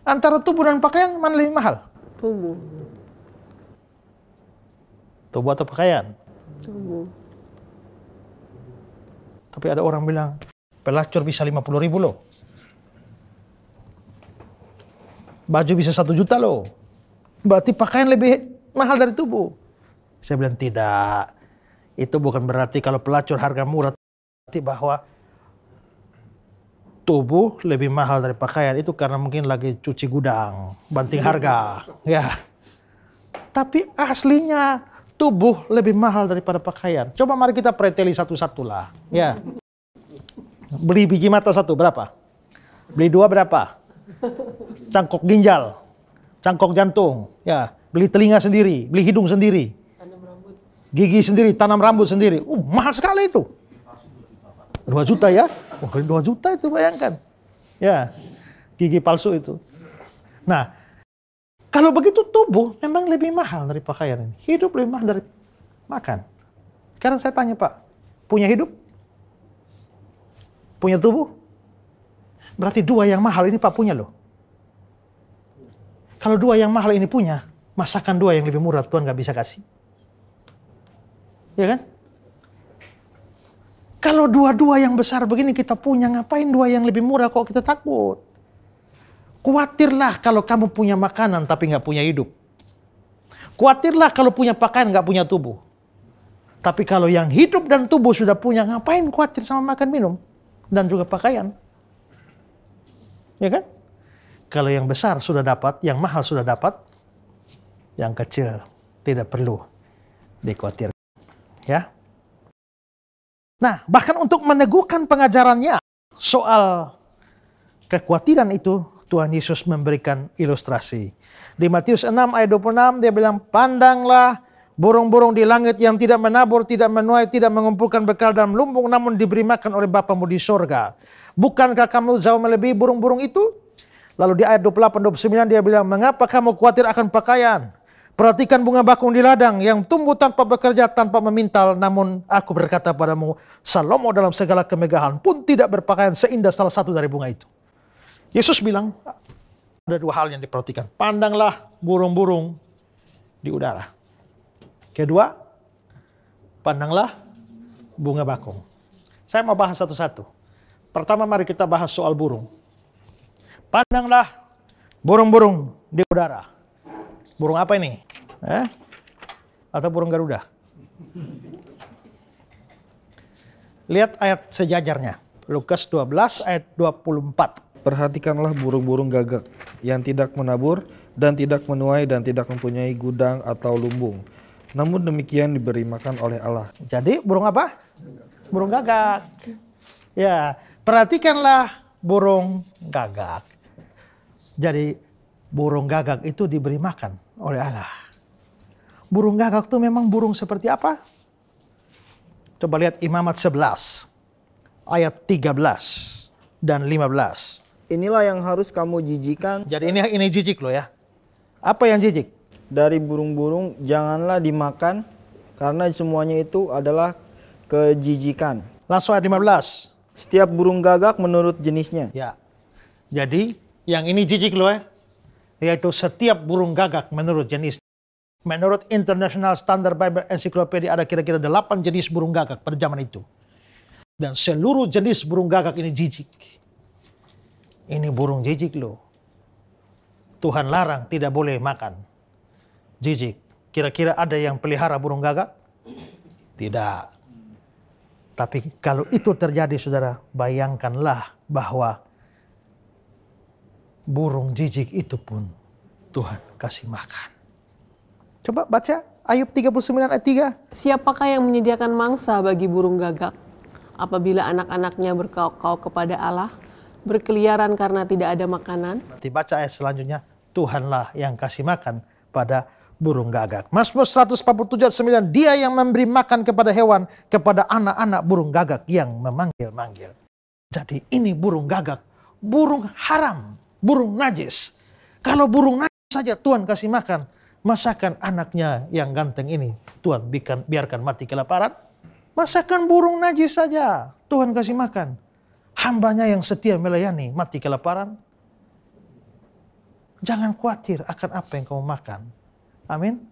Antara tubuh dan pakaian, mana lebih mahal? Tubuh. Tubuh atau pakaian? Tubuh. Tapi ada orang bilang, pelacur bisa 50.000 loh. Baju bisa 1 juta loh. Berarti pakaian lebih mahal dari tubuh. Saya bilang tidak. Itu bukan berarti kalau pelacur harga murah. Berarti bahwa tubuh lebih mahal dari pakaian. Itu karena mungkin lagi cuci gudang. Banting harga. Ya. Tapi aslinya tubuh lebih mahal daripada pakaian. Coba mari kita preteli satu-satu lah. Ya. Beli biji mata 1 berapa? Beli 2 berapa? Cangkok ginjal, cangkok jantung, ya, beli telinga sendiri, beli hidung sendiri, gigi sendiri, tanam rambut sendiri. Mahal sekali itu. 2 juta ya? 2 juta itu bayangkan. Ya, gigi palsu itu. Nah, kalau begitu tubuh memang lebih mahal dari pakaian ini. Hidup lebih mahal dari makan. Sekarang saya tanya Pak, punya hidup? Punya tubuh? Berarti 2 yang mahal ini Pak punya loh. Kalau 2 yang mahal ini punya, masakan 2 yang lebih murah Tuhan nggak bisa kasih. Ya kan? Kalau 2 yang besar begini kita punya, ngapain 2 yang lebih murah kok kita takut? Khawatirlah kalau kamu punya makanan tapi nggak punya hidup. Khawatirlah kalau punya pakaian nggak punya tubuh. Tapi kalau yang hidup dan tubuh sudah punya, ngapain khawatir sama makan minum dan juga pakaian? Ya kan? Kalau yang besar sudah dapat, yang mahal sudah dapat, yang kecil tidak perlu dikhawatirkan. Ya. Nah, bahkan untuk meneguhkan pengajarannya soal kekhawatiran itu, Tuhan Yesus memberikan ilustrasi. Di Matius 6 ayat 26 dia bilang, pandanglah burung-burung di langit yang tidak menabur, tidak menuai, tidak mengumpulkan bekal dalam lumbung, namun diberi makan oleh Bapamu di sorga. Bukankah kamu jauh melebihi burung-burung itu? Lalu di ayat 28-29 dia bilang, mengapa kamu khawatir akan pakaian? Perhatikan bunga bakung di ladang yang tumbuh tanpa bekerja, tanpa memintal. Namun aku berkata padamu, Salomo dalam segala kemegahan pun tidak berpakaian seindah salah satu dari bunga itu. Yesus bilang, ada 2 hal yang diperhatikan. Pandanglah burung-burung di udara. Kedua, pandanglah bunga bakung. Saya mau bahas satu-satu. Pertama mari kita bahas soal burung. Pandanglah burung-burung di udara. Burung apa ini? Atau burung Garuda? Lihat ayat sejajarnya. Lukas 12 ayat 24. Perhatikanlah burung-burung gagak yang tidak menabur dan tidak menuai dan tidak mempunyai gudang atau lumbung. Namun demikian diberi makan oleh Allah. Jadi burung apa? Burung gagak. Ya, perhatikanlah burung gagak. Jadi burung gagak itu diberi makan oleh Allah. Burung gagak itu memang burung seperti apa? Coba lihat Imamat 11 ayat 13 dan 15. Inilah yang harus kamu jijikan. Jadi ini jijik loh ya. Apa yang jijik? Dari burung-burung janganlah dimakan, karena semuanya itu adalah kejijikan. Langsung ayat 15. Setiap burung gagak menurut jenisnya. Ya. Jadi yang ini jijik loh ya. Yaitu setiap burung gagak menurut jenis. Menurut International Standard Bible Encyclopedia ada kira-kira 8 jenis burung gagak pada zaman itu. Dan seluruh jenis burung gagak ini jijik. Ini burung jijik loh. Tuhan larang tidak boleh makan jijik. Kira-kira ada yang pelihara burung gagak? Tidak. Tapi kalau itu terjadi saudara, bayangkanlah bahwa burung jijik itu pun Tuhan kasih makan. Coba baca Ayub 39 ayat 3. Siapakah yang menyediakan mangsa bagi burung gagak? Apabila anak-anaknya berkauk-kauk kepada Allah, berkeliaran karena tidak ada makanan. Dibaca ayat selanjutnya, Tuhanlah yang kasih makan pada burung gagak. Mazmur 147 ayat 9, Dia yang memberi makan kepada hewan, kepada anak-anak burung gagak yang memanggil-manggil. Jadi ini burung gagak, burung haram, burung najis. Kalau burung najis saja Tuhan kasih makan, masakan anaknya yang ganteng ini Tuhan biarkan mati kelaparan? Masakan burung najis saja Tuhan kasih makan. Hambanya yang setia melayani mati kelaparan? Jangan khawatir akan apa yang kamu makan. Amin.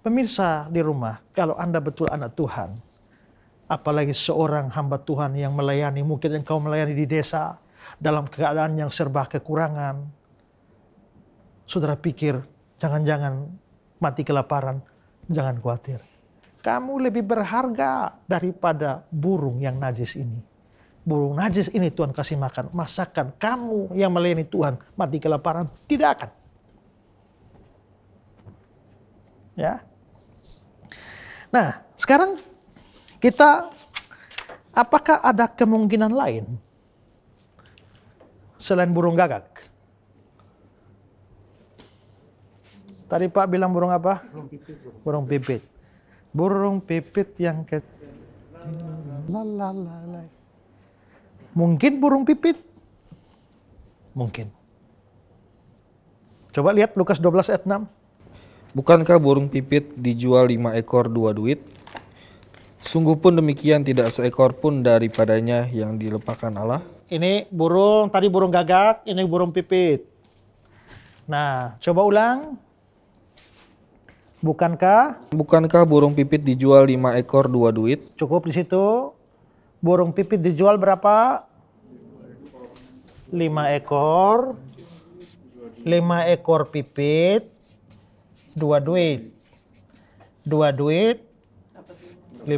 Pemirsa di rumah, kalau Anda betul anak Tuhan, apalagi seorang hamba Tuhan yang melayani, mungkin engkau melayani di desa dalam keadaan yang serba kekurangan. Saudara pikir, jangan-jangan mati kelaparan. Jangan khawatir. Kamu lebih berharga daripada burung yang najis ini. Burung najis ini Tuhan kasih makan. Masakan kamu yang melayani Tuhan mati kelaparan? Tidak akan. Ya. Nah, sekarang kita, apakah ada kemungkinan lain selain burung gagak? Tadi Pak bilang burung apa? Burung pipit. Burung pipit yang kecil. Mungkin burung pipit? Mungkin. Coba lihat Lukas 12 ayat 6. Bukankah burung pipit dijual 5 ekor 2 duit? Sungguh pun demikian tidak seekor pun daripadanya yang dilepakan Allah. Ini burung, tadi burung gagak, ini burung pipit. Nah, coba ulang. Bukankah burung pipit dijual 5 ekor 2 duit? Cukup di situ. Burung pipit dijual berapa? 5 ekor. 5 ekor pipit. 2 duit. 2 duit. 5.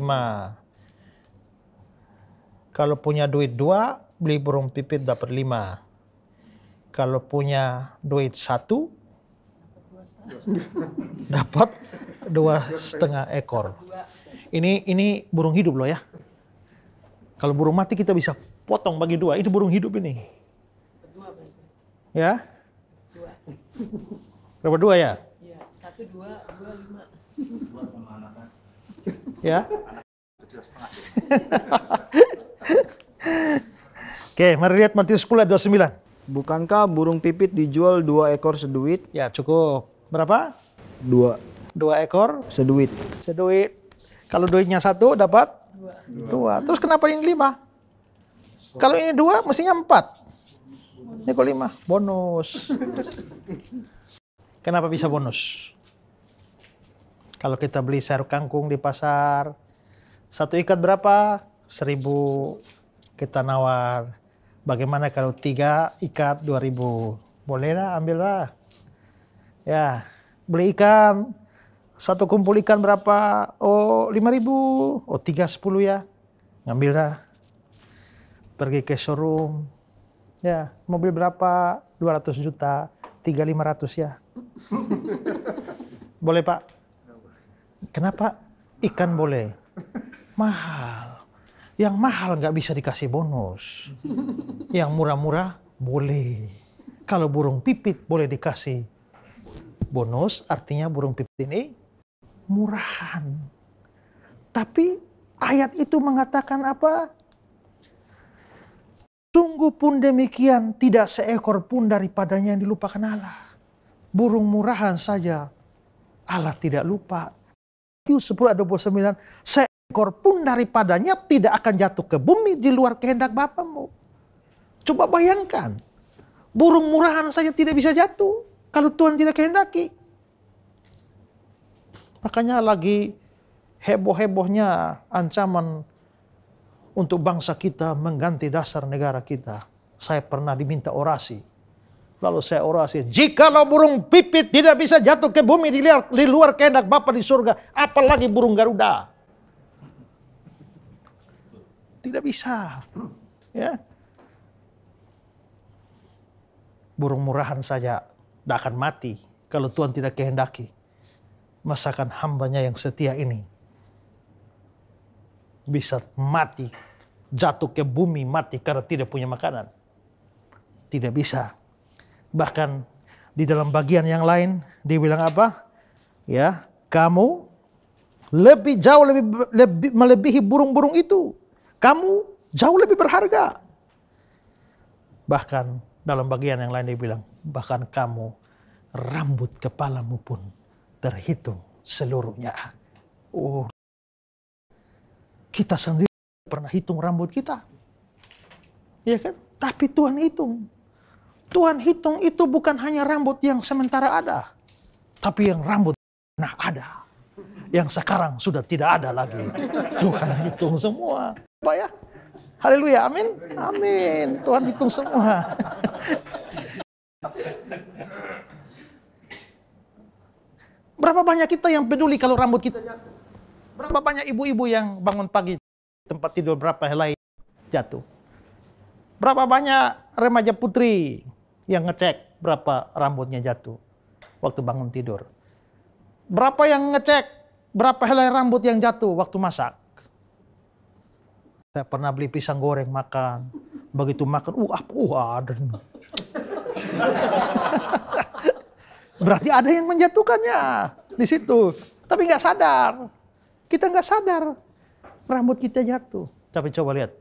Kalau punya duit 2, beli burung pipit dapat 5. Kalau punya duit 1, dapat 2,5 ekor. Ini burung hidup loh ya. Kalau burung mati kita bisa potong bagi 2. Itu burung hidup ini. Ya? Berapa 2 ya? 1, 2, 5. Ya. Oke, mari lihat Matius 10 ayat 29. Bukankah burung pipit dijual 2 ekor seduit? Ya, cukup. Berapa? 2 ekor seduit. seduit. Kalau duitnya 1 dapat 2. Terus kenapa ini 5? Kalau ini 2 mestinya 4. Ini kok 5? Bonus. Kenapa bisa bonus? Kalau kita beli sayur kangkung di pasar, 1 ikat berapa? 1.000. Kita nawar. Bagaimana kalau 3 ikat 2.000? Boleh lah, ambil lah. Ya, beli ikan. 1 kumpul ikan berapa? Oh, 5.000. Oh, 3 10 ya. Ngambil lah. Pergi ke showroom. Ya, mobil berapa? 200 juta. 3 500 ya. Boleh Pak? Kenapa ikan boleh? Mahal. Yang mahal nggak bisa dikasih bonus. Yang murah-murah boleh. Kalau burung pipit boleh dikasih bonus, artinya burung pipit ini murahan. Tapi ayat itu mengatakan apa? Sungguh pun demikian tidak seekor pun daripadanya yang dilupakan Allah. Burung murahan saja Allah tidak lupa. Matius 10 ayat 29, seekor pun daripadanya tidak akan jatuh ke bumi di luar kehendak Bapamu. Coba bayangkan, burung murahan saja tidak bisa jatuh kalau Tuhan tidak kehendaki. Makanya lagi heboh-hebohnya ancaman untuk bangsa kita mengganti dasar negara kita. Saya pernah diminta orasi. Lalu saya orasi, jikalau burung pipit tidak bisa jatuh ke bumi di luar kehendak Bapa di surga, apalagi burung Garuda. Tidak bisa. Ya. Burung murahan saja tidak akan mati kalau Tuhan tidak kehendaki. Masakan hambanya yang setia ini bisa mati, jatuh ke bumi mati karena tidak punya makanan. Tidak bisa. Bahkan di dalam bagian yang lain dia bilang apa? Ya, kamu lebih jauh lebih melebihi burung-burung itu. Kamu jauh lebih berharga. Bahkan dalam bagian yang lain dia bilang, bahkan kamu, rambut kepalamu pun terhitung seluruhnya. Oh, kita sendiri pernah hitung rambut kita. Ya kan? Tapi Tuhan hitung. Tuhan hitung itu bukan hanya rambut yang sementara ada, tapi yang rambut pernah ada, yang sekarang sudah tidak ada lagi. Tuhan hitung semua. Pak ya? Haleluya, amin. Amin. Tuhan hitung semua. Berapa banyak kita yang peduli kalau rambut kita jatuh? Berapa banyak ibu-ibu yang bangun pagi tempat tidur berapa helai jatuh? Berapa banyak remaja putri yang ngecek berapa rambutnya jatuh waktu bangun tidur? Berapa yang ngecek berapa helai rambut yang jatuh waktu masak? Saya pernah beli pisang goreng makan. Begitu makan, ada. Berarti ada yang menjatuhkannya di situ. Tapi nggak sadar. Kita nggak sadar rambut kita jatuh. Tapi coba lihat,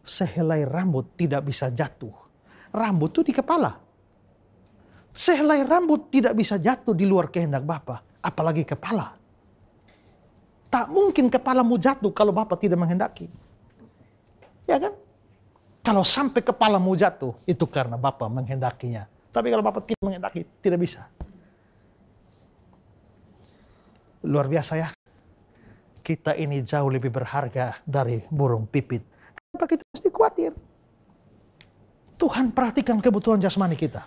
sehelai rambut tidak bisa jatuh. Rambut itu di kepala. Sehelai rambut tidak bisa jatuh di luar kehendak Bapa, apalagi kepala. Tak mungkin kepalamu jatuh kalau Bapa tidak menghendaki. Ya kan? Kalau sampai kepalamu jatuh, itu karena Bapa menghendakinya. Tapi kalau Bapa tidak menghendaki, tidak bisa. Luar biasa ya. Kita ini jauh lebih berharga dari burung pipit. Kenapa kita mesti khawatir? Tuhan perhatikan kebutuhan jasmani kita.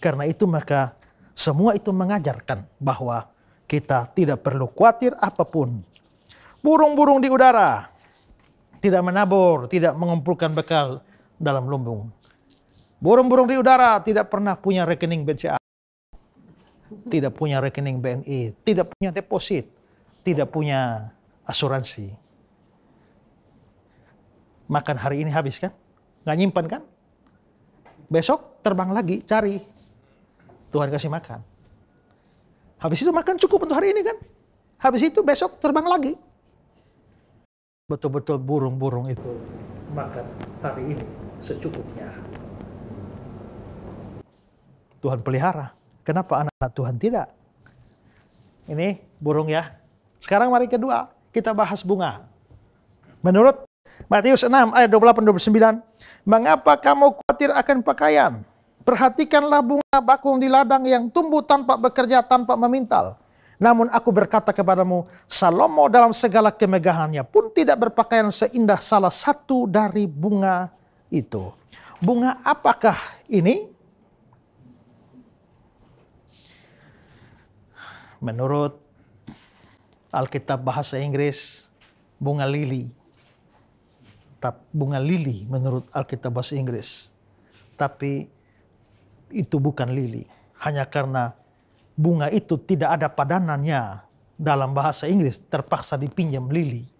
Karena itu maka semua itu mengajarkan bahwa kita tidak perlu khawatir apapun. Burung-burung di udara tidak menabur, tidak mengumpulkan bekal dalam lumbung. Burung-burung di udara tidak pernah punya rekening BCA. Tidak punya rekening BNI, tidak punya deposit, tidak punya asuransi. Makan hari ini habis kan? Nggak nyimpan kan? Besok terbang lagi, cari. Tuhan kasih makan. Habis itu makan cukup untuk hari ini kan? Habis itu besok terbang lagi. Betul-betul burung-burung itu makan hari ini secukupnya. Tuhan pelihara. Kenapa anak-anak Tuhan tidak? Ini burung ya. Sekarang mari kedua, kita bahas bunga. Menurut Matius 6 ayat 28-29, mengapa kamu khawatir akan pakaian? Perhatikanlah bunga bakung di ladang yang tumbuh tanpa bekerja, tanpa memintal. Namun aku berkata kepadamu, Salomo dalam segala kemegahannya pun tidak berpakaian seindah salah satu dari bunga itu. Bunga apakah ini? Menurut Alkitab bahasa Inggris, bunga lili. Bunga lili menurut Alkitab bahasa Inggris. Tapi itu bukan lili. Hanya karena bunga itu tidak ada padanannya dalam bahasa Inggris, terpaksa dipinjam lili.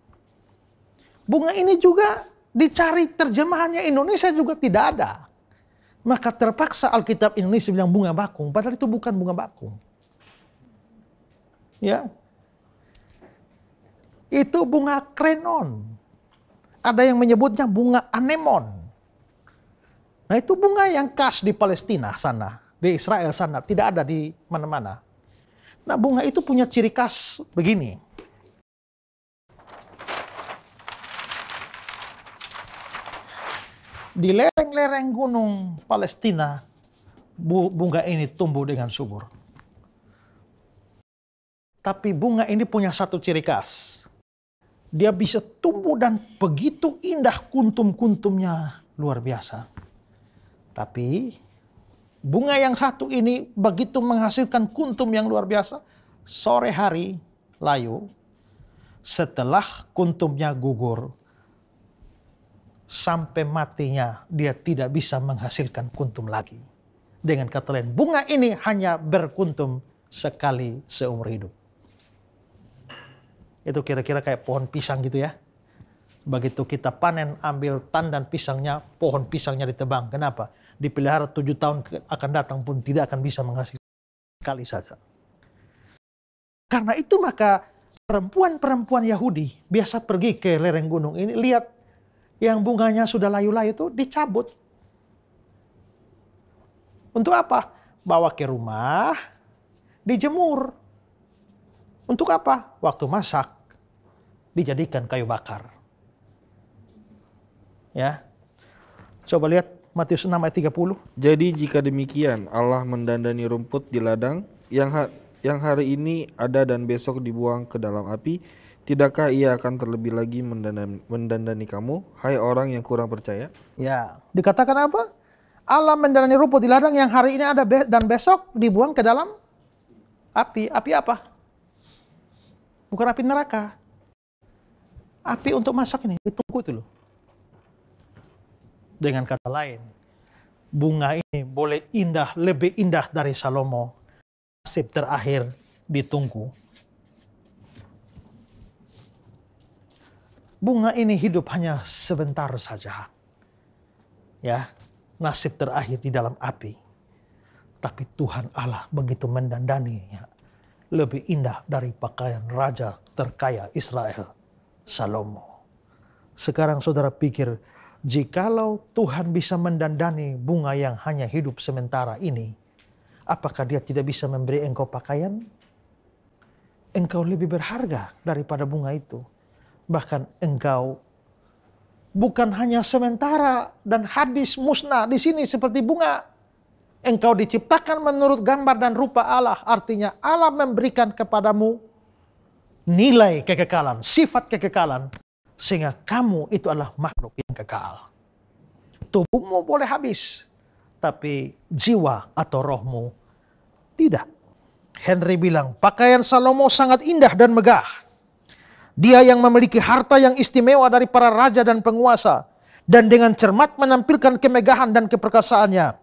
Bunga ini juga dicari terjemahannya Indonesia juga tidak ada. Maka terpaksa Alkitab Indonesia bilang bunga bakung, padahal itu bukan bunga bakung. Ya, itu bunga krenon. Ada yang menyebutnya bunga anemon. Nah itu bunga yang khas di Palestina sana, di Israel sana, tidak ada di mana-mana. Nah bunga itu punya ciri khas begini. Di lereng-lereng gunung Palestina, bunga ini tumbuh dengan subur. Tapi bunga ini punya satu ciri khas. Dia bisa tumbuh dan begitu indah kuntum-kuntumnya luar biasa. Tapi bunga yang satu ini begitu menghasilkan kuntum yang luar biasa. Sore hari layu, setelah kuntumnya gugur, sampai matinya dia tidak bisa menghasilkan kuntum lagi. Dengan kata lain, bunga ini hanya berkuntum sekali seumur hidup. Itu kira-kira kayak pohon pisang gitu ya. Begitu kita panen, ambil tandan pisangnya, pohon pisangnya ditebang. Kenapa? Dipelihara 7 tahun akan datang pun tidak akan bisa menghasilkan sekali saja. Karena itu maka perempuan-perempuan Yahudi biasa pergi ke lereng gunung ini, lihat yang bunganya sudah layu-layu itu dicabut. Untuk apa? Bawa ke rumah, dijemur. Untuk apa? Waktu masak, dijadikan kayu bakar. Ya. Coba lihat Matius 6 ayat 30. Jadi jika demikian Allah mendandani rumput di ladang yang hari ini ada dan besok dibuang ke dalam api, tidakkah ia akan terlebih lagi mendandani kamu, hai orang yang kurang percaya? Ya, dikatakan apa? Allah mendandani rumput di ladang yang hari ini ada dan besok dibuang ke dalam api. Api apa? Bukan api neraka. Api untuk masak ini, ditunggu itu loh. Dengan kata lain, bunga ini boleh indah, lebih indah dari Salomo. Nasib terakhir ditunggu. Bunga ini hidup hanya sebentar saja. Ya, nasib terakhir di dalam api. Tapi Tuhan Allah begitu mendandaninya. Lebih indah dari pakaian raja terkaya Israel, Salomo. Sekarang saudara pikir, jikalau Tuhan bisa mendandani bunga yang hanya hidup sementara ini, apakah dia tidak bisa memberi engkau pakaian? Engkau lebih berharga daripada bunga itu. Bahkan engkau bukan hanya sementara dan habis musnah di sini seperti bunga. Engkau diciptakan menurut gambar dan rupa Allah. Artinya Allah memberikan kepadamu nilai kekekalan, sifat kekekalan. Sehingga kamu itu adalah makhluk yang kekal. Tubuhmu boleh habis, tapi jiwa atau rohmu tidak. Henry bilang, pakaian Salomo sangat indah dan megah. Dia yang memiliki harta yang istimewa dari para raja dan penguasa, dan dengan cermat menampilkan kemegahan dan keperkasaannya,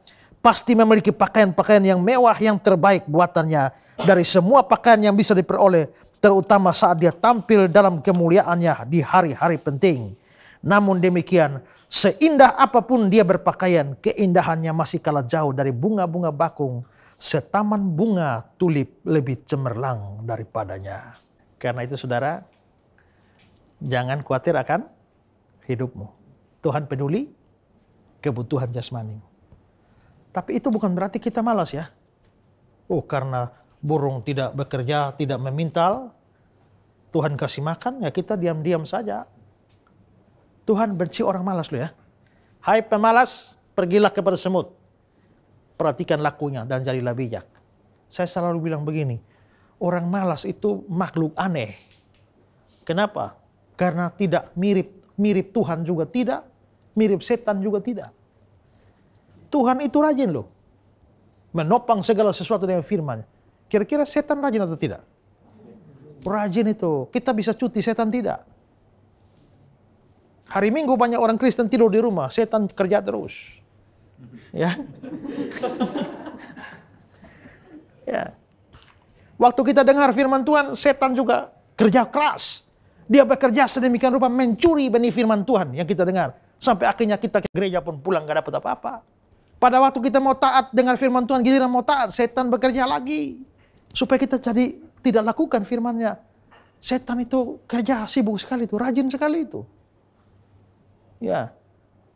pasti memiliki pakaian-pakaian yang mewah yang terbaik buatannya dari semua pakaian yang bisa diperoleh, terutama saat dia tampil dalam kemuliaannya di hari-hari penting. Namun demikian, seindah apapun dia berpakaian, keindahannya masih kalah jauh dari bunga-bunga bakung. Setaman bunga tulip lebih cemerlang daripadanya. Karena itu saudara, jangan khawatir akan hidupmu. Tuhan peduli kebutuhan jasmani. Tapi itu bukan berarti kita malas ya. Oh, karena burung tidak bekerja, tidak memintal, Tuhan kasih makan, ya kita diam-diam saja. Tuhan benci orang malas loh ya. Hai pemalas, pergilah kepada semut. Perhatikan lakunya dan jadilah bijak. Saya selalu bilang begini, orang malas itu makhluk aneh. Kenapa? Karena tidak mirip Tuhan juga tidak, mirip setan juga tidak. Tuhan itu rajin loh. Menopang segala sesuatu dengan firman. Kira-kira setan rajin atau tidak? Rajin itu. Kita bisa cuti, setan tidak. Hari Minggu banyak orang Kristen tidur di rumah, setan kerja terus. Ya. Ya. Waktu kita dengar firman Tuhan, setan juga kerja keras. Dia bekerja sedemikian rupa mencuri benih firman Tuhan yang kita dengar. Sampai akhirnya kita ke gereja pun pulang gak dapat apa-apa. Pada waktu kita mau taat dengan firman Tuhan, giliran mau taat, setan bekerja lagi. Supaya kita jadi tidak lakukan firman-Nya. Setan itu kerja sibuk sekali itu, rajin sekali itu. Ya.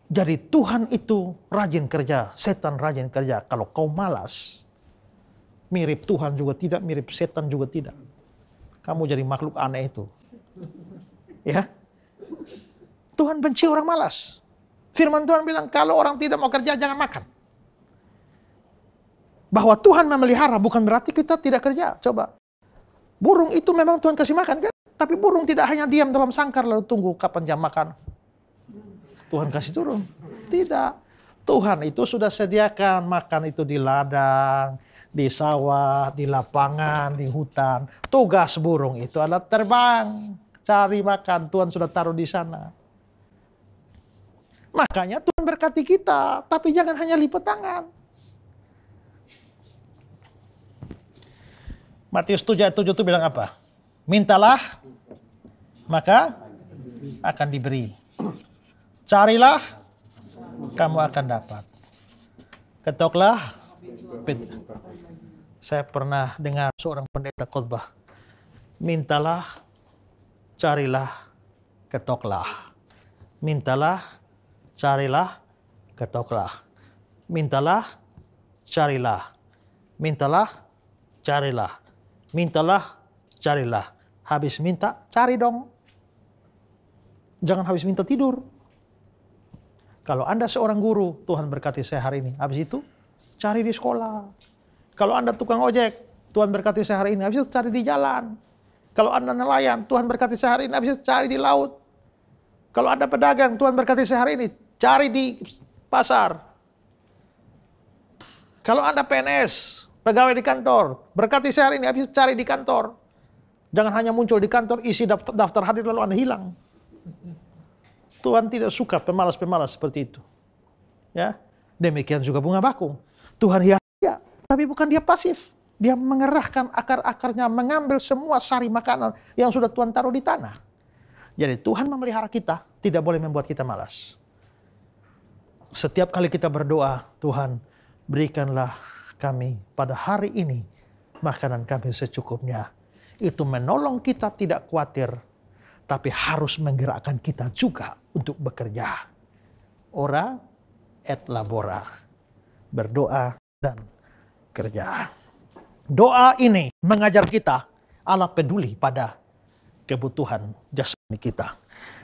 Jadi Tuhan itu rajin kerja, setan rajin kerja. Kalau kau malas, mirip Tuhan juga tidak, mirip setan juga tidak. Kamu jadi makhluk aneh itu. Ya. Tuhan benci orang malas. Firman Tuhan bilang, kalau orang tidak mau kerja, jangan makan. Bahwa Tuhan memelihara bukan berarti kita tidak kerja. Coba. Burung itu memang Tuhan kasih makan kan? Tapi burung tidak hanya diam dalam sangkar lalu tunggu kapan jam makan. Tuhan kasih turun. Tidak. Tuhan itu sudah sediakan makan itu di ladang, di sawah, di lapangan, di hutan. Tugas burung itu adalah terbang, cari makan. Tuhan sudah taruh di sana. Makanya Tuhan berkati kita, tapi jangan hanya lipat tangan. Matius 7 ayat 7 itu bilang apa? Mintalah, maka akan diberi. Carilah, kamu akan dapat. Ketoklah. Saya pernah dengar seorang pendeta khotbah. Mintalah, carilah, ketoklah. mintalah, carilah, ketoklah. Mintalah, carilah. Mintalah, carilah. Mintalah, carilah. Habis minta, cari dong. Jangan habis minta tidur. Kalau Anda seorang guru, Tuhan berkati saya hari ini. Habis itu, cari di sekolah. Kalau Anda tukang ojek, Tuhan berkati saya hari ini. Habis itu, cari di jalan. Kalau Anda nelayan, Tuhan berkati saya hari ini. Habis itu, cari di laut. Kalau Anda pedagang, Tuhan berkati saya hari ini. Cari di pasar. Kalau Anda PNS, pegawai di kantor, berkati saya hari ini. Habis itu, cari di kantor. Jangan hanya muncul di kantor, isi daftar hadir lalu Anda hilang. Tuhan tidak suka pemalas-pemalas seperti itu. Ya, demikian juga bunga bakung. Tuhan ya, tapi bukan dia pasif. Dia mengerahkan akar-akarnya, mengambil semua sari makanan yang sudah Tuhan taruh di tanah. Jadi Tuhan memelihara kita, tidak boleh membuat kita malas. Setiap kali kita berdoa, Tuhan berikanlah kami pada hari ini makanan kami secukupnya. Itu menolong kita tidak khawatir, tapi harus menggerakkan kita juga untuk bekerja. Ora et labora. Berdoa dan kerja. Doa ini mengajar kita Allah peduli pada kebutuhan jasmani kita.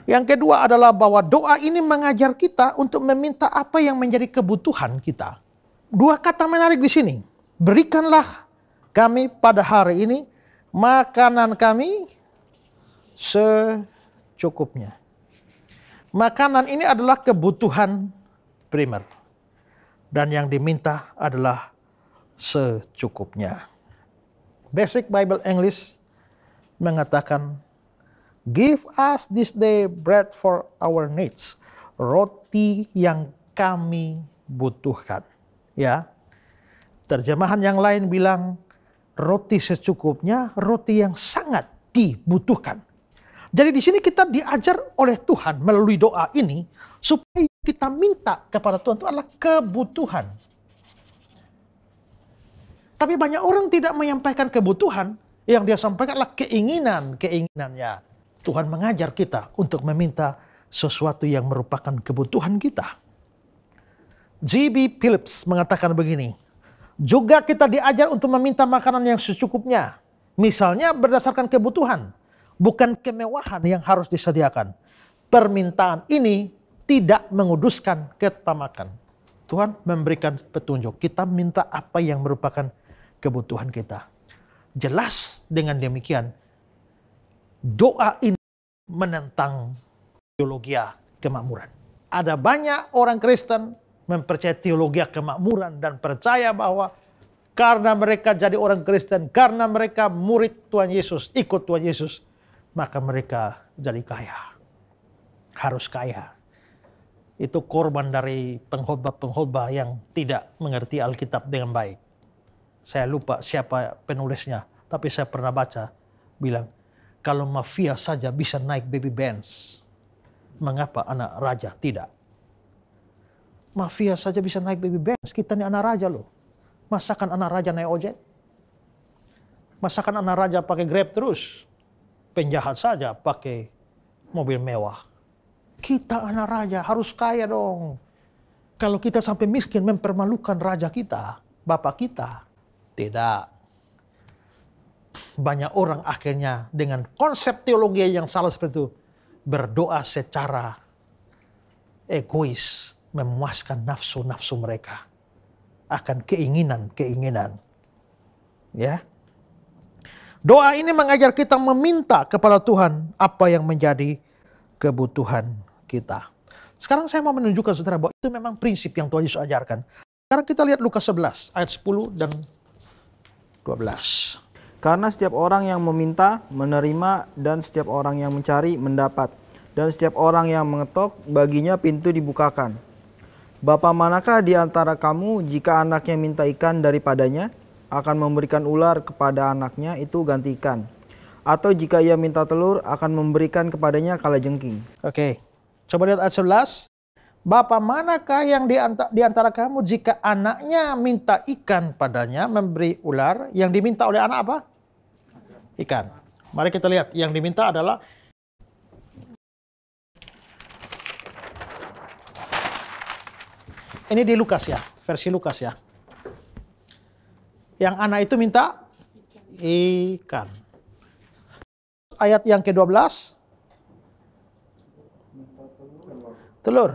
Yang kedua adalah bahwa doa ini mengajar kita untuk meminta apa yang menjadi kebutuhan kita. Dua kata menarik di sini. Berikanlah kami pada hari ini makanan kami secukupnya. Makanan ini adalah kebutuhan primer. Dan yang diminta adalah secukupnya. Basic Bible English mengatakan, give us this day bread for our needs. Roti yang kami butuhkan. Ya. Terjemahan yang lain bilang, roti secukupnya, roti yang sangat dibutuhkan. Jadi di sini kita diajar oleh Tuhan melalui doa ini supaya kita minta kepada Tuhan itu adalah kebutuhan. Tapi banyak orang tidak menyampaikan kebutuhan, yang dia sampaikan adalah keinginannya. Tuhan mengajar kita untuk meminta sesuatu yang merupakan kebutuhan kita. J.B. Phillips mengatakan begini, juga kita diajar untuk meminta makanan yang secukupnya. Misalnya berdasarkan kebutuhan, bukan kemewahan yang harus disediakan. Permintaan ini tidak menguduskan ketamakan. Tuhan memberikan petunjuk. Kita minta apa yang merupakan kebutuhan kita. Jelas dengan demikian, doa ini menentang teologi kemakmuran. Ada banyak orang Kristen mempercayai teologi kemakmuran dan percaya bahwa karena mereka jadi orang Kristen, karena mereka murid Tuhan Yesus, ikut Tuhan Yesus, maka mereka jadi kaya. Harus kaya. Itu korban dari pengkhotbah-pengkhotbah yang tidak mengerti Alkitab dengan baik. Saya lupa siapa penulisnya, tapi saya pernah baca, bilang, kalau mafia saja bisa naik baby Benz, mengapa anak raja tidak? Mafia saja bisa naik baby Benz, kita ini anak raja loh. Masakan anak raja naik ojek? Masakan anak raja pakai Grab terus? Penjahat saja pakai mobil mewah. Kita anak raja harus kaya dong. Kalau kita sampai miskin mempermalukan raja kita, bapak kita. Tidak. Banyak orang akhirnya dengan konsep teologi yang salah seperti itu berdoa secara egois, memuaskan nafsu-nafsu mereka akan keinginan-keinginan. Ya. Doa ini mengajar kita meminta kepada Tuhan apa yang menjadi kebutuhan kita. Sekarang saya mau menunjukkan saudara bahwa itu memang prinsip yang Tuhan Yesus ajarkan. Sekarang kita lihat Lukas 11 ayat 10 dan 12. Karena setiap orang yang meminta, menerima, dan setiap orang yang mencari, mendapat. Dan setiap orang yang mengetok, baginya pintu dibukakan. Bapa manakah di antara kamu, jika anaknya minta ikan daripadanya, akan memberikan ular kepada anaknya, itu ganti ikan. Atau jika ia minta telur, akan memberikan kepadanya kalajengking. Oke, coba lihat ayat 11. Bapa manakah yang di antara kamu jika anaknya minta ikan padanya memberi ular? Yang diminta oleh anak apa? Ikan. Mari kita lihat. Yang diminta adalah Ini di Lukas ya, versi Lukas ya. Yang anak itu minta ikan. Ayat yang ke-12. Telur.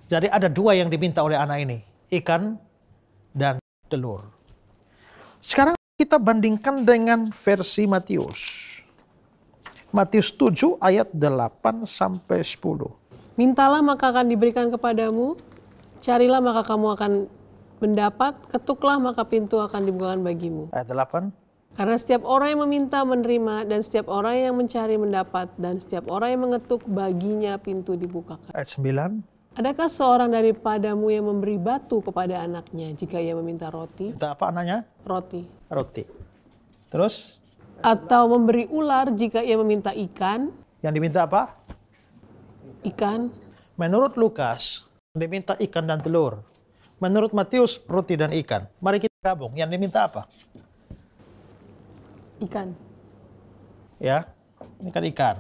Jadi ada dua yang diminta oleh anak ini. Ikan dan telur. Sekarang kita bandingkan dengan versi Matius. Matius 7 ayat 8 sampai 10. Mintalah maka akan diberikan kepadamu, carilah maka kamu akan mendapat, ketuklah maka pintu akan dibukakan bagimu. Ayat 8. Karena setiap orang yang meminta menerima, dan setiap orang yang mencari mendapat, dan setiap orang yang mengetuk baginya pintu dibukakan. Ayat 9. Adakah seorang daripadamu yang memberi batu kepada anaknya jika ia meminta roti? Minta apa anaknya? Roti. Roti. Terus Atau memberi ular jika ia meminta ikan? yang diminta apa? Ikan. Menurut Lukas, diminta ikan dan telur. Menurut Matius, roti dan ikan. Mari kita gabung. Yang diminta apa? Ikan. Ya, ini kan ikan.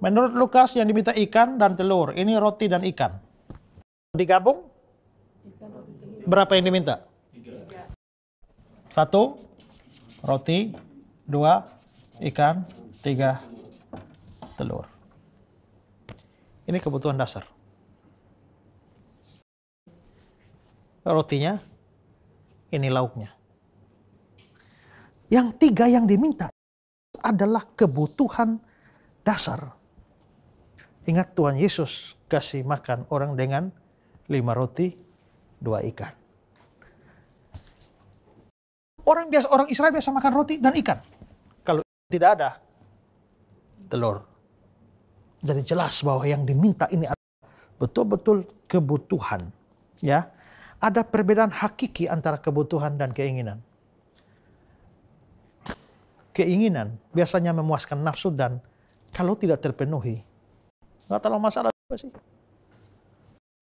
Menurut Lukas yang diminta ikan dan telur. Ini roti dan ikan. Digabung? Berapa yang diminta? 1, roti. 2, ikan. 3, telur. Ini kebutuhan dasar. Rotinya, ini lauknya. Yang 3 yang diminta adalah kebutuhan dasar. Ingat Tuhan Yesus kasih makan orang dengan 5 roti, 2 ikan. Orang Israel biasa makan roti dan ikan. Kalau tidak ada, telur. Jadi jelas bahwa yang diminta ini adalah betul-betul kebutuhan. Ya, ada perbedaan hakiki antara kebutuhan dan keinginan. Keinginan biasanya memuaskan nafsu dan kalau tidak terpenuhi, nggak terlalu masalah juga sih.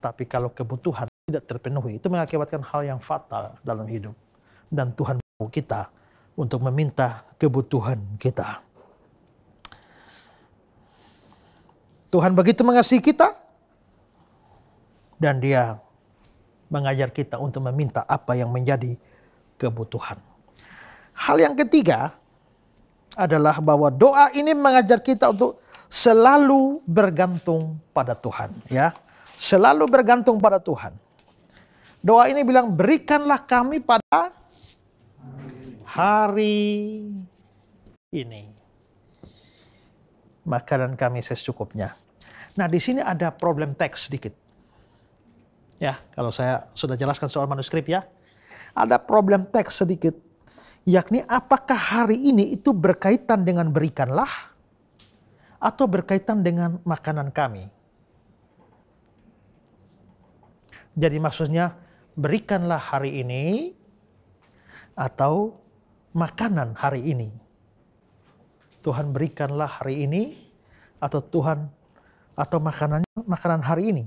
Tapi kalau kebutuhan tidak terpenuhi, itu mengakibatkan hal yang fatal dalam hidup. Dan Tuhan mau kita untuk meminta kebutuhan kita. Tuhan begitu mengasihi kita, dan Dia mengajar kita untuk meminta apa yang menjadi kebutuhan. Hal yang ketiga adalah bahwa doa ini mengajar kita untuk selalu bergantung pada Tuhan, ya. Selalu bergantung pada Tuhan. Doa ini bilang, berikanlah kami pada hari ini makanan kami secukupnya. Nah, di sini ada problem teks sedikit. Ya, kalau saya sudah jelaskan soal manuskrip ya. Ada problem teks sedikit. Yakni apakah hari ini itu berkaitan dengan berikanlah atau berkaitan dengan makanan kami. Jadi maksudnya berikanlah hari ini atau makanan hari ini. Tuhan berikanlah hari ini atau Tuhan atau makanan hari ini.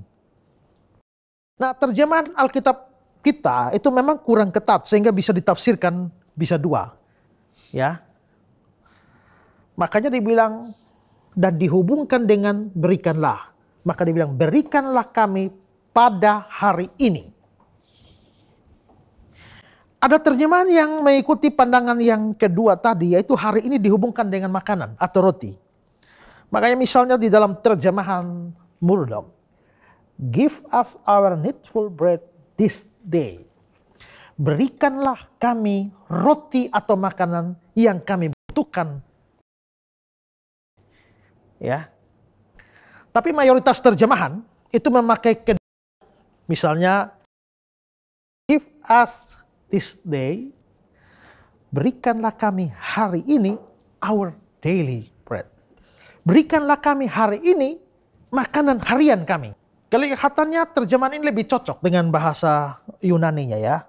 Nah, terjemahan Alkitab kita itu memang kurang ketat sehingga bisa ditafsirkan bisa dua. Ya. Makanya dibilang dan dihubungkan dengan berikanlah. Maka dibilang berikanlah kami pada hari ini. Ada terjemahan yang mengikuti pandangan yang kedua tadi, yaitu hari ini dihubungkan dengan makanan atau roti. Makanya misalnya di dalam terjemahan Murdoch, give us our needful bread this day. Berikanlah kami roti atau makanan yang kami butuhkan. Ya. Tapi mayoritas terjemahan itu memakai misalnya give us this day, berikanlah kami hari ini our daily bread. Berikanlah kami hari ini makanan harian kami. Kelihatannya terjemahan ini lebih cocok dengan bahasa Yunaninya ya.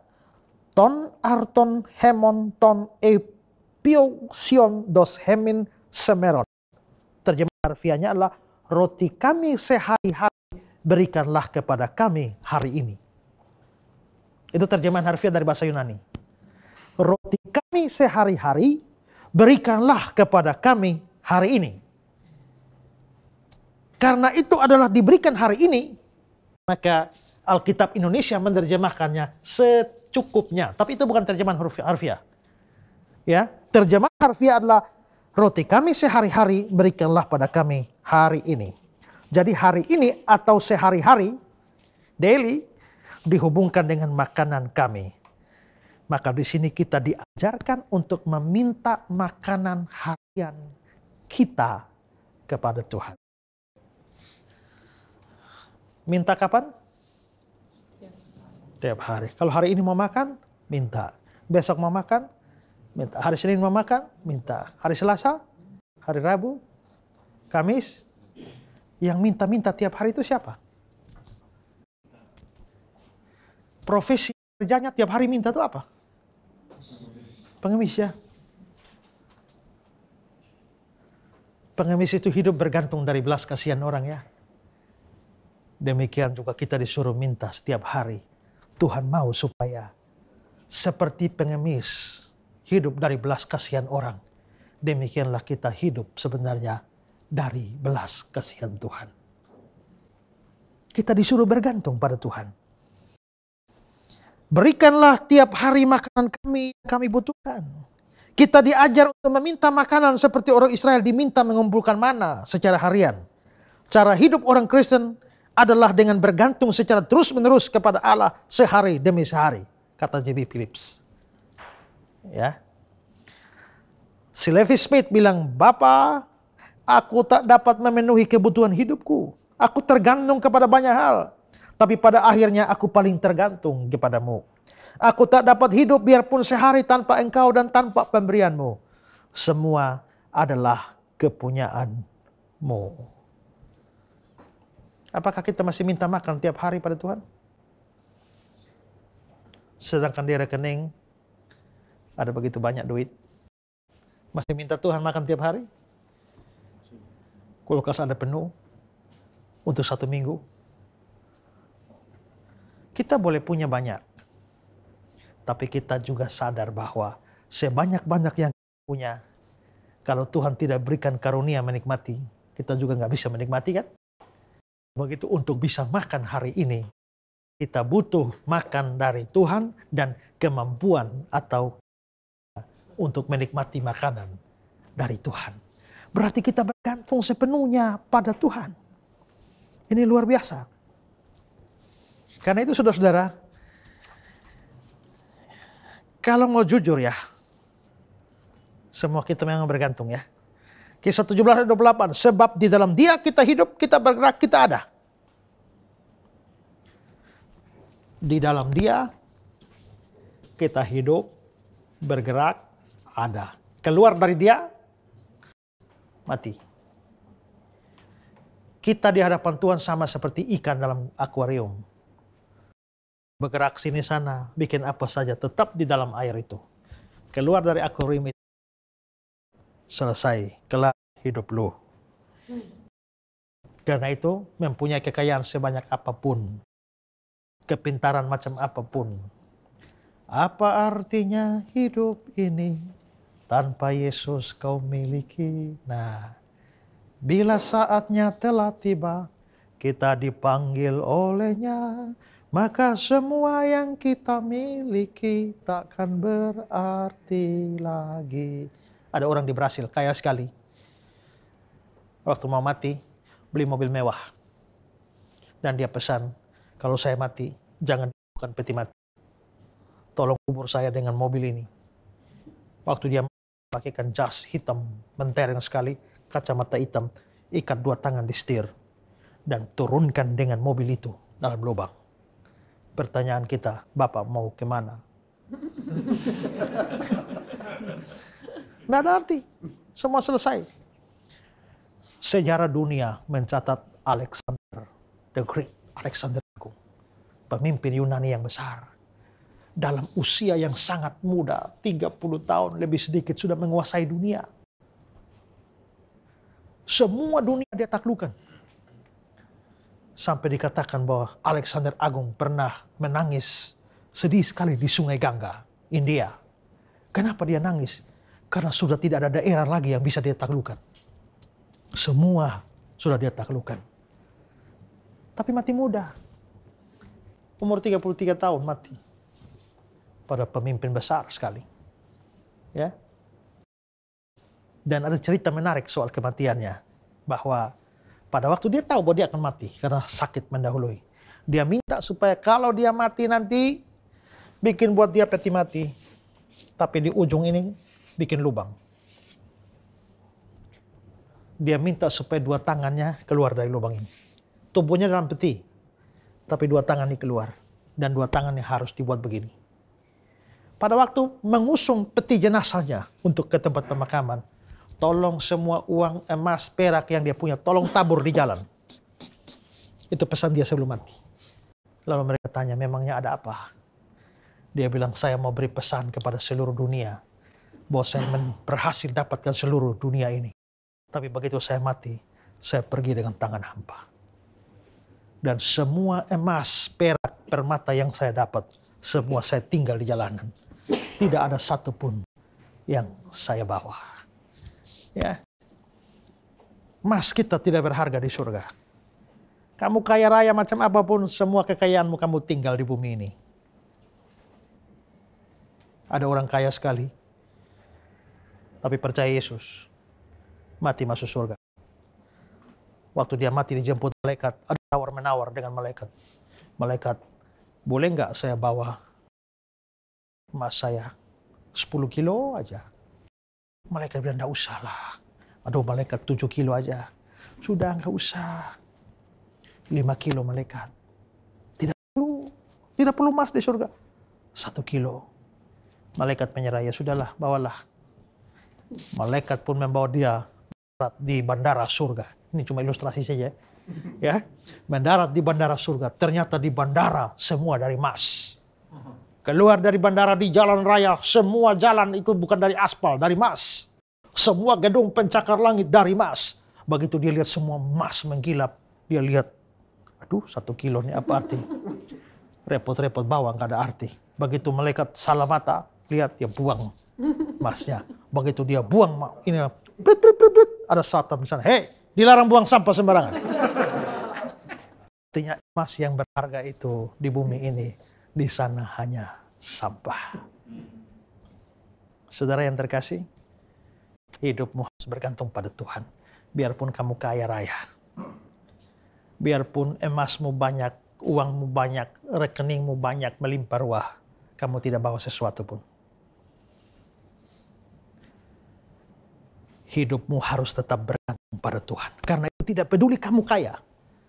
Ton arton hemon ton epiosion dos hemin semeron. Terjemahan harfiahnya adalah roti kami sehari-hari berikanlah kepada kami hari ini. Itu terjemahan harfiah dari bahasa Yunani. Roti kami sehari-hari berikanlah kepada kami hari ini. Karena itu adalah diberikan hari ini, maka Alkitab Indonesia menerjemahkannya secukupnya. Tapi itu bukan terjemahan harfiah. Ya, terjemahan harfiah adalah roti kami sehari-hari berikanlah pada kami hari ini. Jadi hari ini atau sehari-hari, daily, dihubungkan dengan makanan kami. Maka di sini kita diajarkan untuk meminta makanan harian kita kepada Tuhan. Minta kapan? Tiap hari. Kalau hari ini mau makan, minta. Besok mau makan, minta. Hari Senin mau makan, minta. Hari Selasa, hari Rabu, Kamis. Yang minta-minta tiap hari itu siapa? Profesi kerjanya tiap hari minta itu apa? Pengemis, ya. Pengemis itu hidup bergantung dari belas kasihan orang, ya. Demikian juga kita disuruh minta setiap hari. Tuhan mau supaya seperti pengemis hidup dari belas kasihan orang. Demikianlah kita hidup sebenarnya dari belas kasihan Tuhan. Kita disuruh bergantung pada Tuhan. Berikanlah tiap hari makanan kami butuhkan. Kita diajar untuk meminta makanan seperti orang Israel diminta mengumpulkan mana secara harian. Cara hidup orang Kristen adalah dengan bergantung secara terus-menerus kepada Allah sehari demi sehari, kata J.B. Phillips. Ya. Si Levi Smith bilang, "Bapa, aku tak dapat memenuhi kebutuhan hidupku. Aku tergantung kepada banyak hal, tapi pada akhirnya aku paling tergantung kepadamu. Aku tak dapat hidup biarpun sehari tanpa engkau dan tanpa pemberianmu. Semua adalah kepunyaanmu." Apakah kita masih minta makan tiap hari pada Tuhan? Sedangkan di rekening ada begitu banyak duit. Masih minta Tuhan makan tiap hari? Kulkas ada penuh untuk 1 minggu. Kita boleh punya banyak. Tapi kita juga sadar bahwa sebanyak-banyak yang kita punya, kalau Tuhan tidak berikan karunia menikmati, kita juga nggak bisa menikmati, kan? Begitu untuk bisa makan hari ini, kita butuh makan dari Tuhan dan kemampuan atau untuk menikmati makanan dari Tuhan. Berarti kita bergantung sepenuhnya pada Tuhan. Ini luar biasa. Karena itu saudara-saudara, kalau mau jujur ya, semua kita memang bergantung, ya. Kisah 17:28, sebab di dalam Dia kita hidup, kita bergerak, kita ada. Di dalam Dia kita hidup, bergerak, ada. Keluar dari Dia, mati. Kita di hadapan Tuhan sama seperti ikan dalam akuarium. Bergerak sini sana, bikin apa saja, tetap di dalam air itu. Keluar dari akuarium itu, selesai, kelar hidup lu. Karena itu mempunyai kekayaan sebanyak apapun, kepintaran macam apapun. Apa artinya hidup ini tanpa Yesus kau miliki? Nah, bila saatnya telah tiba, kita dipanggil olehnya, maka semua yang kita miliki takkan berarti lagi. Ada orang di Brasil, kaya sekali. Waktu mau mati, beli mobil mewah. Dan dia pesan, kalau saya mati, jangan bukan peti mati. Tolong kubur saya dengan mobil ini. Waktu dia pakaikan jas hitam, mentereng sekali, kacamata hitam, ikat 2 tangan di setir, dan turunkan dengan mobil itu dalam lubang. Pertanyaan kita, Bapak mau kemana? Nggak ada arti. Semua selesai. Sejarah dunia mencatat Alexander the Great, Alexander Agung, pemimpin Yunani yang besar. Dalam usia yang sangat muda, 30 tahun lebih sedikit sudah menguasai dunia. Semua dunia dia taklukkan. Sampai dikatakan bahwa Alexander Agung pernah menangis sedih sekali di Sungai Gangga, India. Kenapa dia nangis? Karena sudah tidak ada daerah lagi yang bisa dia taklukkan. Semua sudah dia taklukkan. Tapi mati muda. Umur 33 tahun mati. Pada pemimpin besar sekali. Ya. Dan ada cerita menarik soal kematiannya. Bahwa pada waktu dia tahu bahwa dia akan mati karena sakit mendahului. Dia minta supaya kalau dia mati nanti bikin buat dia peti mati. Tapi di ujung ini bikin lubang. Dia minta supaya dua tangannya keluar dari lubang ini. Tubuhnya dalam peti. Tapi dua tangan ini keluar. Dan dua tangannya harus dibuat begini. Pada waktu mengusung peti jenazahnya untuk ke tempat pemakaman. Tolong semua uang, emas, perak yang dia punya. Tolong tabur di jalan. Itu pesan dia sebelum mati. Lalu mereka tanya, memangnya ada apa? Dia bilang, saya mau beri pesan kepada seluruh dunia. Bahwa saya berhasil dapatkan seluruh dunia ini. Tapi begitu saya mati, saya pergi dengan tangan hampa. Dan semua emas, perak, permata yang saya dapat, semua saya tinggal di jalanan. Tidak ada satupun yang saya bawa. Ya, emas kita tidak berharga di surga. Kamu kaya raya macam apapun, semua kekayaanmu kamu tinggal di bumi ini. Ada orang kaya sekali, tapi percaya Yesus, mati masuk surga. Waktu dia mati dijemput malaikat, ada tawar-menawar dengan malaikat. Malaikat, boleh nggak saya bawa emas saya 10 kilo aja? Malaikat bilang, nggak usah lah. Aduh, malaikat 7 kilo aja. Sudah, nggak usah. 5 kilo malaikat. Tidak perlu emas di surga. 1 kilo. Malaikat menyerah, ya sudahlah, bawalah. Malaikat pun membawa dia di bandara surga. Ini cuma ilustrasi saja. Ya, mendarat di bandara surga. Ternyata di bandara semua dari emas. Keluar dari bandara di jalan raya, semua jalan itu bukan dari aspal, dari emas. Semua gedung pencakar langit dari emas. Begitu dia lihat semua emas menggilap, dia lihat, aduh 1 kilo ini apa arti? Repot-repot bawa nggak ada arti. Begitu malaikat salah mata, lihat dia buang emasnya. Begitu dia buang ini, ada satpam di sana. Hei, dilarang buang sampah sembarangan. Artinya emas yang berharga itu di bumi ini, di sana hanya sampah. Saudara yang terkasih, hidupmu harus bergantung pada Tuhan. Biarpun kamu kaya raya, biarpun emasmu banyak, uangmu banyak, rekeningmu banyak, melimpah ruah, kamu tidak bawa sesuatu pun. Hidupmu harus tetap bergantung pada Tuhan. Karena itu tidak peduli kamu kaya,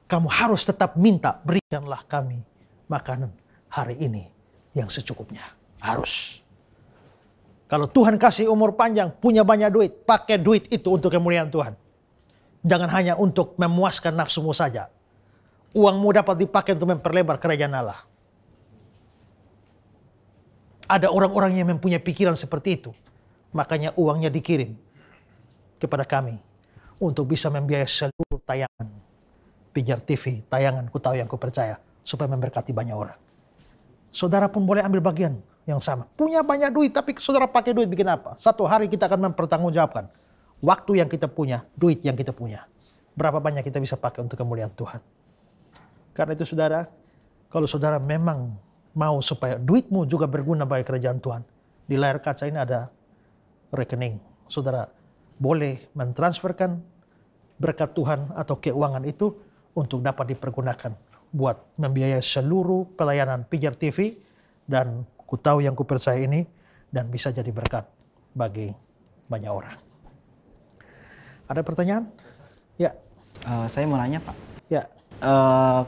kamu harus tetap minta, berikanlah kami makanan hari ini yang secukupnya. Harus. Kalau Tuhan kasih umur panjang, punya banyak duit, pakai duit itu untuk kemuliaan Tuhan. Jangan hanya untuk memuaskan nafsumu saja. Uangmu dapat dipakai untuk memperlebar kerajaan Allah. Ada orang-orang yang mempunyai pikiran seperti itu. Makanya uangnya dikirim kepada kami untuk bisa membiayai seluruh tayangan Pijar TV, tayangan Ku Tahu Yang Ku Percaya, supaya memberkati banyak orang. Saudara pun boleh ambil bagian yang sama. Punya banyak duit, tapi saudara pakai duit bikin apa? Satu hari kita akan mempertanggungjawabkan waktu yang kita punya, duit yang kita punya. Berapa banyak kita bisa pakai untuk kemuliaan Tuhan. Karena itu saudara, kalau saudara memang mau supaya duitmu juga berguna bagi kerajaan Tuhan, di layar kaca ini ada rekening. Saudara boleh mentransferkan berkat Tuhan atau keuangan itu untuk dapat dipergunakan buat membiayai seluruh pelayanan Pijar TV dan Ku Tahu Yang Ku Percaya ini, dan bisa jadi berkat bagi banyak orang. Ada pertanyaan? Ya. Saya mau nanya, Pak. Ya.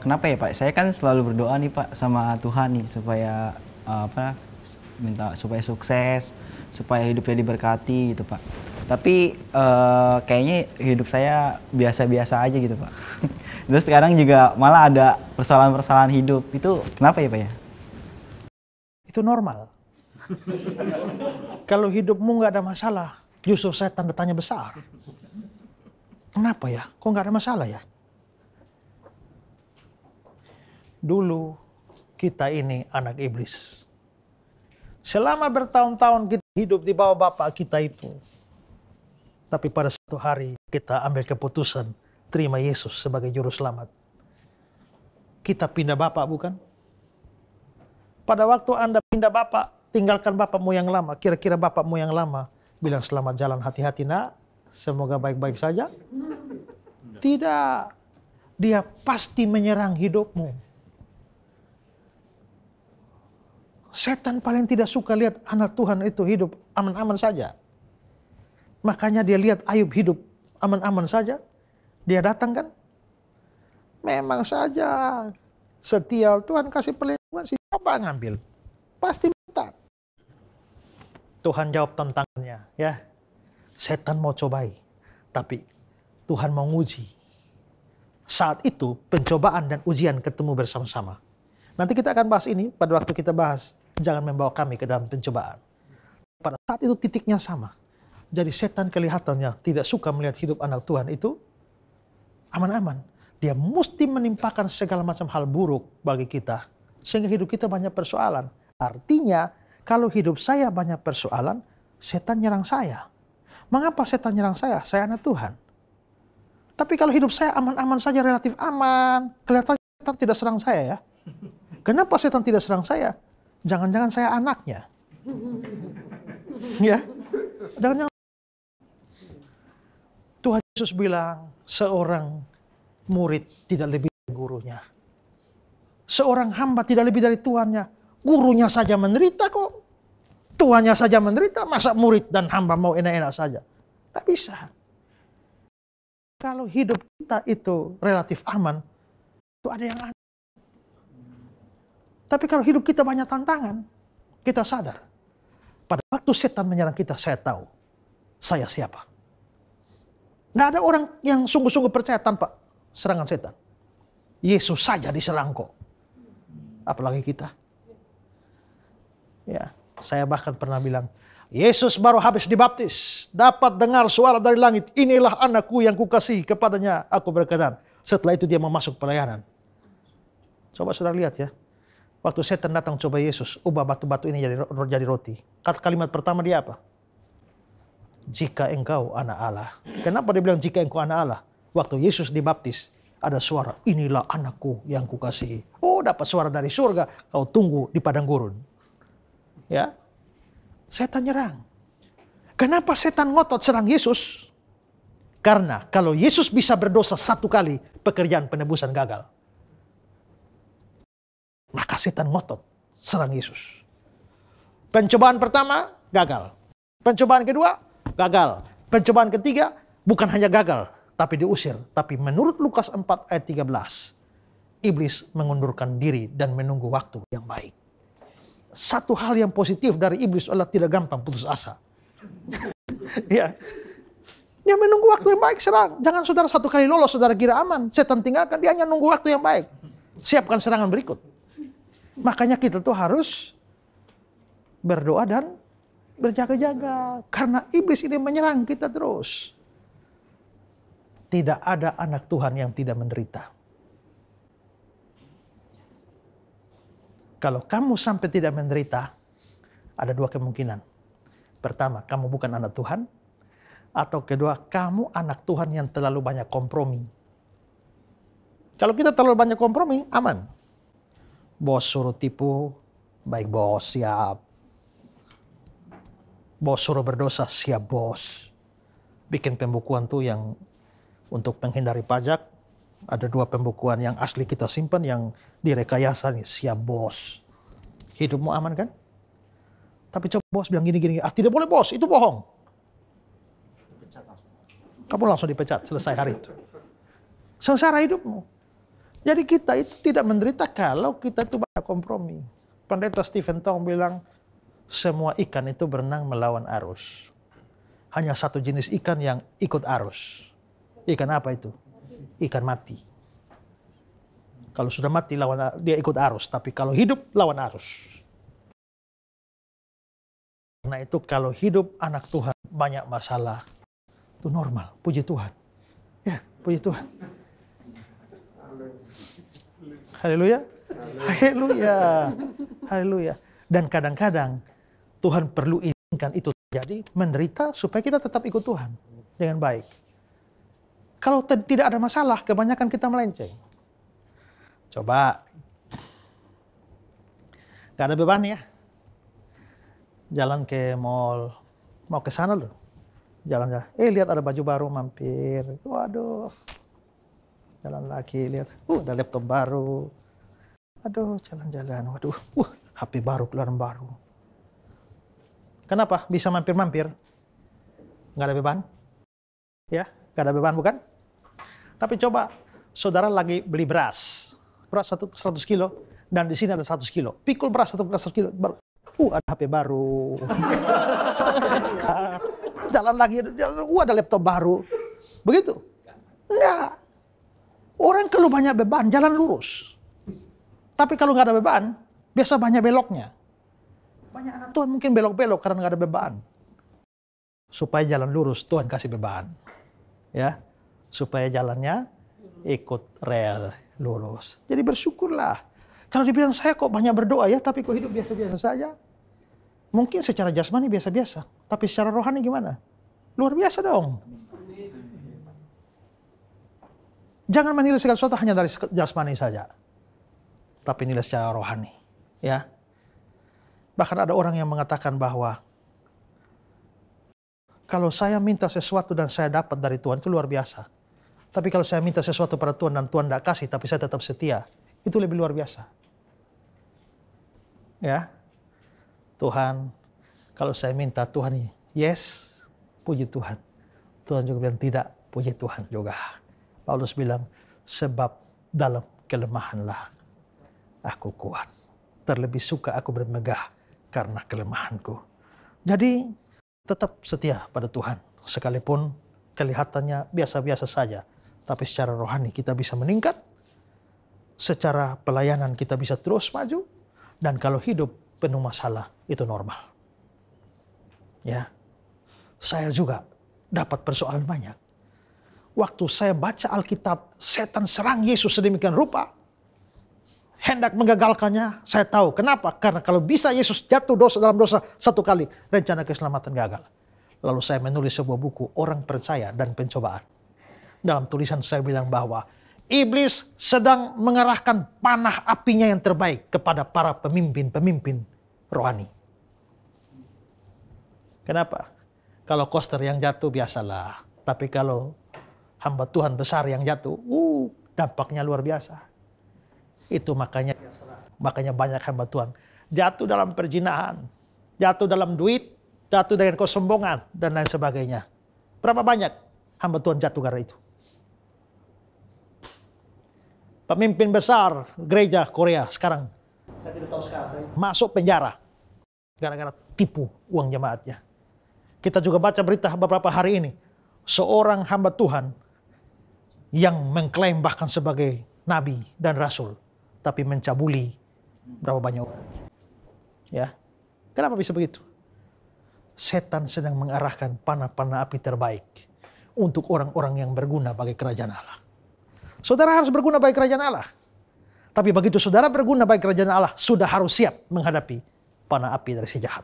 Kenapa ya, Pak? Saya kan selalu berdoa nih, Pak, sama Tuhan nih supaya minta supaya sukses, supaya hidupnya diberkati gitu, Pak. Tapi kayaknya hidup saya biasa-biasa aja gitu, Pak. Terus sekarang juga malah ada persoalan-persoalan hidup. Itu kenapa ya, Pak ya? Itu normal. Kalau hidupmu nggak ada masalah, justru saya tanda tanya besar. Kenapa ya? Kok nggak ada masalah ya? Dulu kita ini anak iblis. Selama bertahun-tahun kita hidup di bawah bapak kita itu. Tapi pada satu hari kita ambil keputusan terima Yesus sebagai juru selamat. Kita pindah bapak bukan? Pada waktu Anda pindah bapak, tinggalkan bapakmu yang lama. Kira-kira bapakmu yang lama bilang selamat jalan, hati-hati nak, semoga baik-baik saja? Tidak. Dia pasti menyerang hidupmu. Setan paling tidak suka lihat anak Tuhan itu hidup aman-aman saja. Makanya dia lihat Ayub hidup aman-aman saja. Dia datang kan? Memang saja setia, Tuhan kasih perlindungan, siapa ngambil? Pasti minta. Tuhan jawab tantangannya, ya. Setan mau cobai, tapi Tuhan mau nguji. Saat itu pencobaan dan ujian ketemu bersama-sama. Nanti kita akan bahas ini pada waktu kita bahas jangan membawa kami ke dalam pencobaan. Pada saat itu titiknya sama. Jadi setan kelihatannya tidak suka melihat hidup anak Tuhan itu aman-aman. Dia mesti menimpakan segala macam hal buruk bagi kita. Sehingga hidup kita banyak persoalan. Artinya, kalau hidup saya banyak persoalan, setan nyerang saya. Mengapa setan nyerang saya? Saya anak Tuhan. Tapi kalau hidup saya aman-aman saja, relatif aman, kelihatan setan tidak serang saya ya. Kenapa setan tidak serang saya? Jangan-jangan saya anaknya. Ya, jangan-jangan. Tuhan Yesus bilang, seorang murid tidak lebih dari gurunya. Seorang hamba tidak lebih dari tuannya. Gurunya saja menderita kok. Tuannya saja menderita, masa murid dan hamba mau enak-enak saja? Tak bisa. Kalau hidup kita itu relatif aman, itu ada yang aneh. Tapi kalau hidup kita banyak tantangan, kita sadar. Pada waktu setan menyerang kita, saya tahu saya siapa. Nggak ada orang yang sungguh-sungguh percaya tanpa serangan setan. Yesus saja diserang kok. Apalagi kita. Ya, saya bahkan pernah bilang, Yesus baru habis dibaptis, dapat dengar suara dari langit, inilah anakku yang kukasihi, kepadanya aku berkenan. Setelah itu dia mau masuk pelayanan. Coba saudara lihat ya. Waktu setan datang coba Yesus, ubah batu-batu ini jadi roti. Kalimat pertama dia apa? Jika engkau anak Allah. Kenapa dia bilang jika engkau anak Allah? Waktu Yesus dibaptis, ada suara, inilah anakku yang kukasihi. Oh, dapat suara dari surga, kau tunggu di padang gurun. Ya, setan nyerang. Kenapa setan ngotot serang Yesus? Karena kalau Yesus bisa berdosa satu kali, pekerjaan penebusan gagal. Maka setan ngotot serang Yesus. Pencobaan pertama, gagal. Pencobaan kedua, gagal. Pencobaan ketiga, bukan hanya gagal, tapi diusir. Tapi menurut Lukas 4 ayat 13, iblis mengundurkan diri dan menunggu waktu yang baik. Satu hal yang positif dari iblis adalah tidak gampang putus asa. Ya. Dia menunggu waktu yang baik serang. Jangan saudara satu kali lolos, saudara kira aman. Setan tinggalkan, dia hanya nunggu waktu yang baik. Siapkan serangan berikut. Makanya kita tuh harus berdoa dan berjaga-jaga. Karena iblis ini menyerang kita terus. Tidak ada anak Tuhan yang tidak menderita. Kalau kamu sampai tidak menderita, ada dua kemungkinan. Pertama, kamu bukan anak Tuhan. Atau kedua, kamu anak Tuhan yang terlalu banyak kompromi. Kalau kita terlalu banyak kompromi, aman. Bos suruh tipu, baik bos, siap. Bos suruh berdosa, siap bos. Bikin pembukuan tuh yang untuk menghindari pajak. Ada dua pembukuan yang asli kita simpan, yang direkayasa nih, siap bos. Hidupmu aman kan? Tapi coba bos bilang gini-gini, tidak boleh bos, itu bohong. Kamu langsung dipecat, selesai hari itu. Sengsara hidupmu. Jadi kita itu tidak menderita kalau kita itu banyak kompromi. Pendeta Stephen Tong bilang, semua ikan itu berenang melawan arus. Hanya satu jenis ikan yang ikut arus. Ikan apa itu? Ikan mati. Kalau sudah mati dia ikut arus, tapi kalau hidup lawan arus. Karena itu kalau hidup anak Tuhan banyak masalah, itu normal. Puji Tuhan. Ya, puji Tuhan. Haleluya. Haleluya. Haleluya. Dan kadang-kadang Tuhan perlu izinkan itu terjadi, menderita supaya kita tetap ikut Tuhan dengan baik. Kalau tidak ada masalah, kebanyakan kita melenceng. Coba, gak ada beban ya. Jalan ke mall, mau ke sana loh. Jalan-jalan, lihat ada baju baru mampir. Waduh, jalan lagi lihat, ada laptop baru. Aduh, jalan-jalan, waduh, HP baru, keluaran baru. Kenapa bisa mampir-mampir? Gak ada beban? Ya, gak ada beban bukan? Tapi coba, saudara lagi beli beras 100 kilo, dan di sini ada 100 kilo. Pikul beras 100 kilo, baru, ada HP baru. Jalan lagi, ada laptop baru. Begitu? Enggak. Orang kalau banyak beban, jalan lurus. Tapi kalau nggak ada beban, biasa banyak beloknya. Banyak anak Tuhan mungkin belok-belok karena nggak ada beban. Supaya jalan lurus, Tuhan kasih beban. Ya, supaya jalannya ikut rel lurus. Jadi bersyukurlah. Kalau dibilang saya kok banyak berdoa ya, tapi kok hidup biasa-biasa saja. Mungkin secara jasmani biasa-biasa, tapi secara rohani gimana? Luar biasa dong. Jangan menilai segala sesuatu hanya dari jasmani saja, tapi nilai secara rohani. Ya, bahkan ada orang yang mengatakan bahwa kalau saya minta sesuatu dan saya dapat dari Tuhan itu luar biasa. Tapi kalau saya minta sesuatu pada Tuhan dan Tuhan tidak kasih, tapi saya tetap setia, itu lebih luar biasa. Ya, Tuhan, kalau saya minta Tuhan, yes, puji Tuhan. Tuhan juga bilang tidak, puji Tuhan juga. Paulus bilang, sebab dalam kelemahanlah aku kuat. Terlebih suka aku bermegah karena kelemahanku. Jadi, tetap setia pada Tuhan. Sekalipun kelihatannya biasa-biasa saja. Tapi secara rohani kita bisa meningkat. Secara pelayanan kita bisa terus maju. Dan kalau hidup penuh masalah, itu normal. Ya, saya juga dapat persoalan banyak. Waktu saya baca Alkitab, setan serang Yesus sedemikian rupa. Hendak menggagalkannya, saya tahu. Kenapa? Karena kalau bisa Yesus jatuh dalam dosa satu kali, rencana keselamatan gagal. Lalu saya menulis sebuah buku, Orang Percaya dan Pencobaan. Dalam tulisan saya bilang bahwa iblis sedang mengerahkan panah apinya yang terbaik kepada para pemimpin-pemimpin rohani. Kenapa? Kalau koster yang jatuh biasalah. Tapi kalau hamba Tuhan besar yang jatuh, dampaknya luar biasa. Itu makanya banyak hamba Tuhan jatuh dalam perzinahan, jatuh dalam duit, jatuh dengan kesombongan, dan lain sebagainya. Berapa banyak hamba Tuhan jatuh karena itu? Pemimpin besar gereja Korea sekarang, saya tidak tahu sekarang, masuk penjara gara-gara tipu uang jemaatnya. Kita juga baca berita beberapa hari ini, seorang hamba Tuhan yang mengklaim bahkan sebagai nabi dan rasul, tapi mencabuli berapa banyak orang. Ya, kenapa bisa begitu? Setan sedang mengarahkan panah-panah api terbaik untuk orang-orang yang berguna bagi kerajaan Allah. Saudara harus berguna bagi kerajaan Allah. Tapi begitu saudara berguna bagi kerajaan Allah, sudah harus siap menghadapi panah api dari si jahat.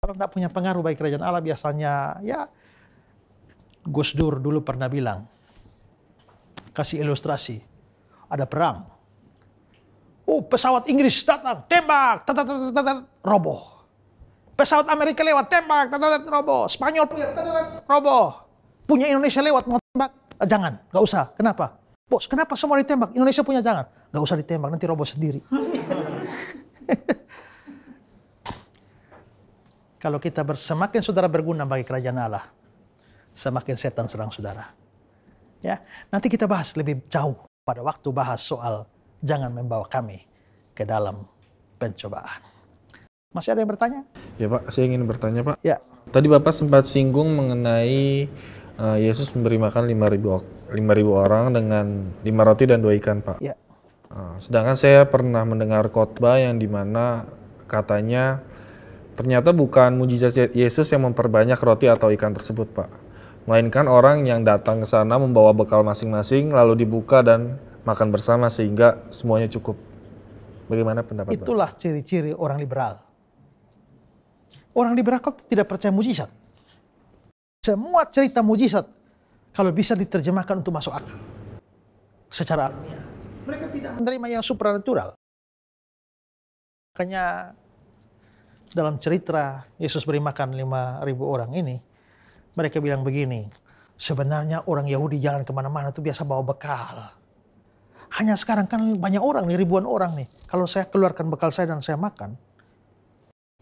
Kalau tidak punya pengaruh bagi kerajaan Allah, biasanya ya Gus Dur dulu pernah bilang, kasih ilustrasi, ada perang. Pesawat Inggris datang, tembak, roboh. Pesawat Amerika lewat, tembak, roboh. Spanyol roboh. Punya Indonesia lewat, mau tembak. Jangan, gak usah. Kenapa? Bos, kenapa semua ditembak? Indonesia punya jangan. Gak usah ditembak, nanti roboh sendiri. Kalau kita semakin saudara berguna bagi kerajaan Allah, semakin setan serang saudara. Ya, nanti kita bahas lebih jauh pada waktu bahas soal jangan membawa kami ke dalam pencobaan. Masih ada yang bertanya? Ya Pak, saya ingin bertanya Pak. Ya. Tadi Bapak sempat singgung mengenai Yesus memberi makan 5.000 orang dengan 5 roti dan 2 ikan Pak. Ya. Sedangkan saya pernah mendengar khotbah yang dimana katanya ternyata bukan mujizat Yesus yang memperbanyak roti atau ikan tersebut Pak. Melainkan orang yang datang ke sana membawa bekal masing-masing lalu dibuka dan makan bersama sehingga semuanya cukup. Bagaimana pendapat Bapak? Itulah ciri-ciri orang liberal. Orang liberal tidak percaya mujizat. Semua cerita mujizat Kalau bisa diterjemahkan untuk masuk akal secara alamiah. Mereka tidak menerima yang supranatural. Makanya dalam cerita Yesus beri makan 5.000 orang ini, mereka bilang begini, sebenarnya orang Yahudi jalan kemana-mana itu biasa bawa bekal. Hanya sekarang kan banyak orang nih, ribuan orang nih. Kalau saya keluarkan bekal saya dan saya makan,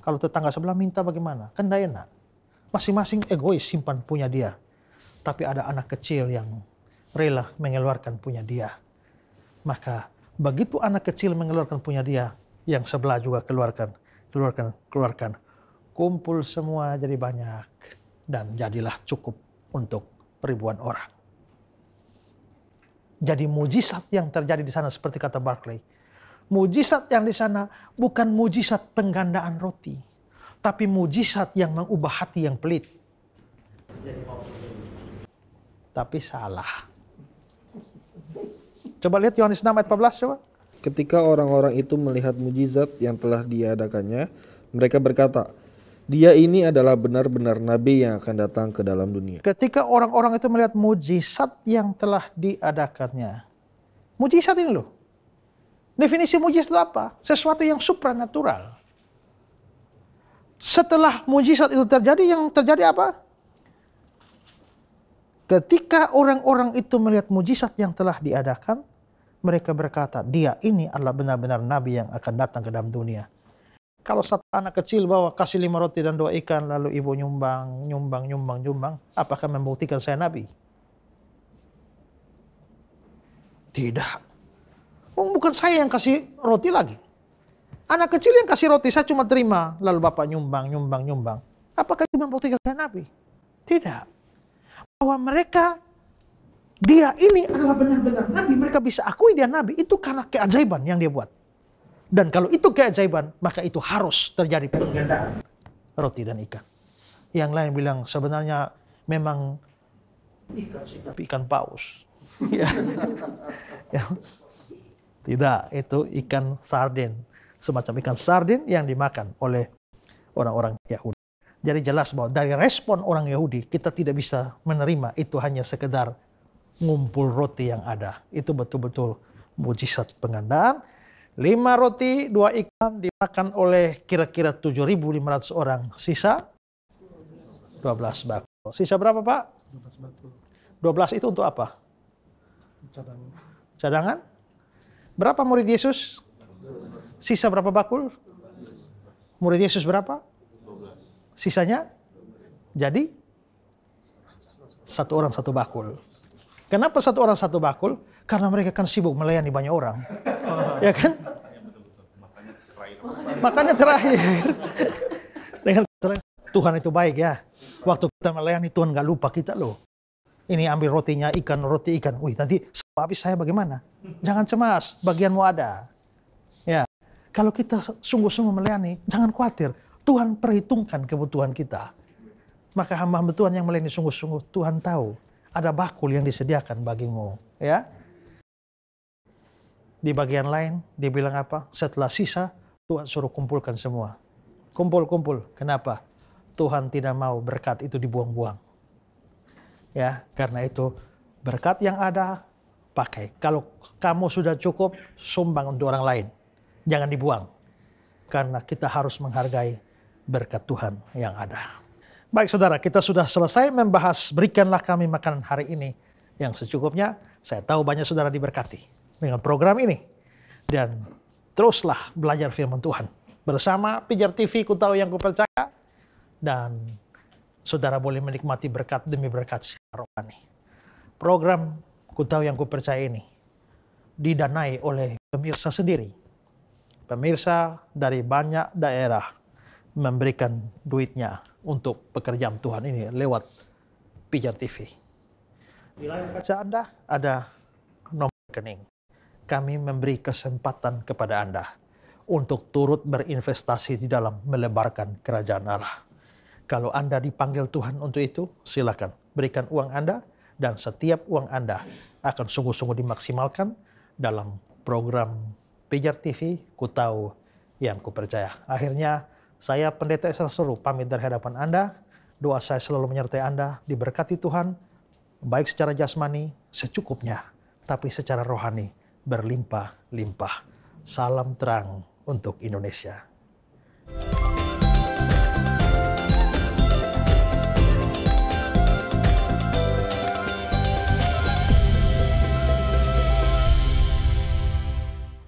kalau tetangga sebelah minta bagaimana? Kan tidak enak. Masing-masing egois simpan punya dia. Tapi ada anak kecil yang rela mengeluarkan punya dia. Maka begitu anak kecil mengeluarkan punya dia, yang sebelah juga keluarkan. Kumpul semua jadi banyak. Dan jadilah cukup untuk ribuan orang. Jadi mujizat yang terjadi di sana seperti kata Barclay. Mujizat yang di sana bukan mujizat penggandaan roti. Tapi mujizat yang mengubah hati yang pelit. Tapi salah. Coba lihat Yohanes 6 ayat 14 coba. Ketika orang-orang itu melihat mujizat yang telah diadakannya, mereka berkata, dia ini adalah benar-benar nabi yang akan datang ke dalam dunia. Ketika orang-orang itu melihat mujizat yang telah diadakannya. Mujizat ini loh. Definisi mujizat itu apa? Sesuatu yang supranatural. Setelah mujizat itu terjadi, yang terjadi apa? Ketika orang-orang itu melihat mujizat yang telah diadakan, mereka berkata, dia ini adalah benar-benar nabi yang akan datang ke dalam dunia. Kalau satu anak kecil bawa kasih 5 roti dan 2 ikan, lalu ibu nyumbang, apakah membuktikan saya nabi? Tidak. Oh, bukan saya yang kasih roti lagi. Anak kecil yang kasih roti, saya cuma terima. Lalu bapak nyumbang. Apakah itu membuktikan saya nabi? Tidak. Bahwa mereka, dia ini adalah benar-benar nabi. Mereka bisa akui dia nabi. Itu karena keajaiban yang dia buat. Dan kalau itu keajaiban, maka itu harus terjadi penggandaan roti dan ikan. Yang lain bilang sebenarnya memang ikan sih, tapi ikan paus. Ya. Tidak, itu ikan sarden. Semacam ikan sarden yang dimakan oleh orang-orang Yahudi. Jadi jelas bahwa dari respon orang Yahudi, kita tidak bisa menerima itu hanya sekedar ngumpul roti yang ada. Itu betul-betul mujizat penggandaan. 5 roti, 2 ikan dimakan oleh kira-kira 7.500 orang. Sisa 12 bakul. Sisa berapa, Pak? 12 bakul. 12 itu untuk apa? Cadangan. Berapa murid Yesus? Sisa berapa bakul? Murid Yesus berapa? Sisanya? Jadi? 1 orang 1 bakul. Kenapa 1 orang 1 bakul? Karena mereka kan sibuk melayani banyak orang. Ya kan? Makanya terakhir. Dengan Tuhan itu baik ya. Waktu kita melayani Tuhan gak lupa kita loh. Ini ambil rotinya ikan, roti ikan. Wih, nanti habis saya bagaimana? Jangan cemas, bagianmu ada. Ya, kalau kita sungguh-sungguh melayani, jangan khawatir. Tuhan perhitungkan kebutuhan kita. Maka hamba-hamba Tuhan yang melayani sungguh-sungguh, Tuhan tahu ada bakul yang disediakan bagimu. Ya. Di bagian lain, dia bilang apa? Setelah sisa, Tuhan suruh kumpulkan semua. Kumpul-kumpul. Kenapa? Tuhan tidak mau berkat itu dibuang-buang. Ya, karena itu berkat yang ada pakai. Kalau kamu sudah cukup, sumbang untuk orang lain. Jangan dibuang. Karena kita harus menghargai berkat Tuhan yang ada. Baik saudara, kita sudah selesai membahas berikanlah kami makanan hari ini yang secukupnya. Saya tahu banyak saudara diberkati dengan program ini. Dan teruslah belajar firman Tuhan. Bersama Pijar TV, Ku Tahu Yang Ku Percaya. Dan saudara boleh menikmati berkat demi berkat secara rohani. Program Ku Tahu Yang Ku Percaya ini didanai oleh pemirsa sendiri. Pemirsa dari banyak daerah memberikan duitnya untuk pekerjaan Tuhan ini lewat Pijar TV. Di layar kaca Anda ada nomor rekening. Kami memberi kesempatan kepada Anda untuk turut berinvestasi di dalam melebarkan kerajaan Allah. Kalau Anda dipanggil Tuhan untuk itu, silakan berikan uang Anda, dan setiap uang Anda akan sungguh-sungguh dimaksimalkan dalam program Pijar TV, Ku Tahu Yang Ku Percaya. Akhirnya, saya Pendeta Esra Suruh pamit dari hadapan Anda. Doa saya selalu menyertai Anda, diberkati Tuhan, baik secara jasmani secukupnya, tapi secara rohani berlimpah-limpah. Salam terang untuk Indonesia.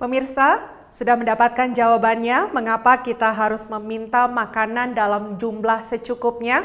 Pemirsa, sudah mendapatkan jawabannya mengapa kita harus meminta makanan dalam jumlah secukupnya?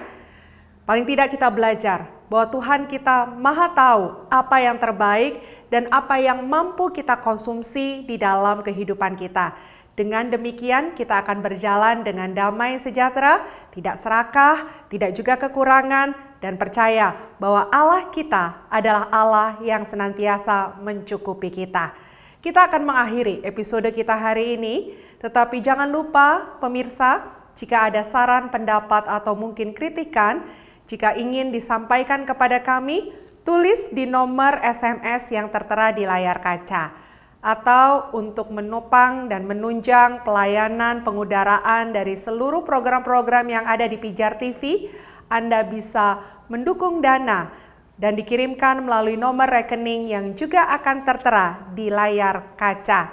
Paling tidak kita belajar bahwa Tuhan kita Maha tahu apa yang terbaik dan apa yang mampu kita konsumsi di dalam kehidupan kita. Dengan demikian kita akan berjalan dengan damai sejahtera, tidak serakah, tidak juga kekurangan, dan percaya bahwa Allah kita adalah Allah yang senantiasa mencukupi kita. Kita akan mengakhiri episode kita hari ini, tetapi jangan lupa pemirsa, jika ada saran, pendapat, atau mungkin kritikan, jika ingin disampaikan kepada kami, tulis di nomor SMS yang tertera di layar kaca. Atau untuk menopang dan menunjang pelayanan pengudaraan dari seluruh program-program yang ada di Pijar TV, Anda bisa mendukung dana dan dikirimkan melalui nomor rekening yang juga akan tertera di layar kaca.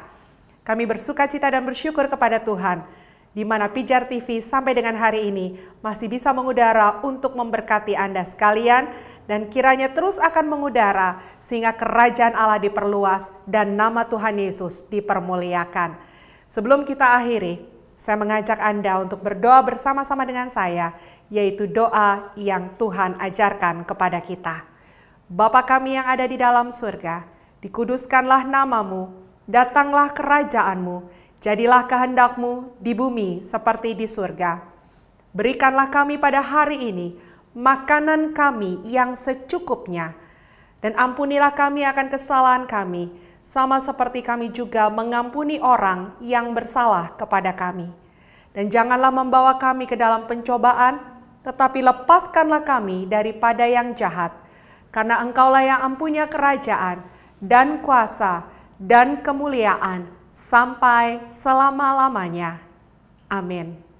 Kami bersuka cita dan bersyukur kepada Tuhan, di mana Pijar TV sampai dengan hari ini masih bisa mengudara untuk memberkati Anda sekalian, dan kiranya terus akan mengudara sehingga kerajaan Allah diperluas dan nama Tuhan Yesus dipermuliakan. Sebelum kita akhiri, saya mengajak Anda untuk berdoa bersama-sama dengan saya, yaitu doa yang Tuhan ajarkan kepada kita. Bapa kami yang ada di dalam surga, dikuduskanlah namamu, datanglah kerajaanmu, jadilah kehendak-Mu di bumi seperti di surga. Berikanlah kami pada hari ini makanan kami yang secukupnya, dan ampunilah kami akan kesalahan kami, sama seperti kami juga mengampuni orang yang bersalah kepada kami. Dan janganlah membawa kami ke dalam pencobaan, tetapi lepaskanlah kami daripada yang jahat. Karena Engkaulah yang mempunyai kerajaan dan kuasa dan kemuliaan sampai selama-lamanya. Amin.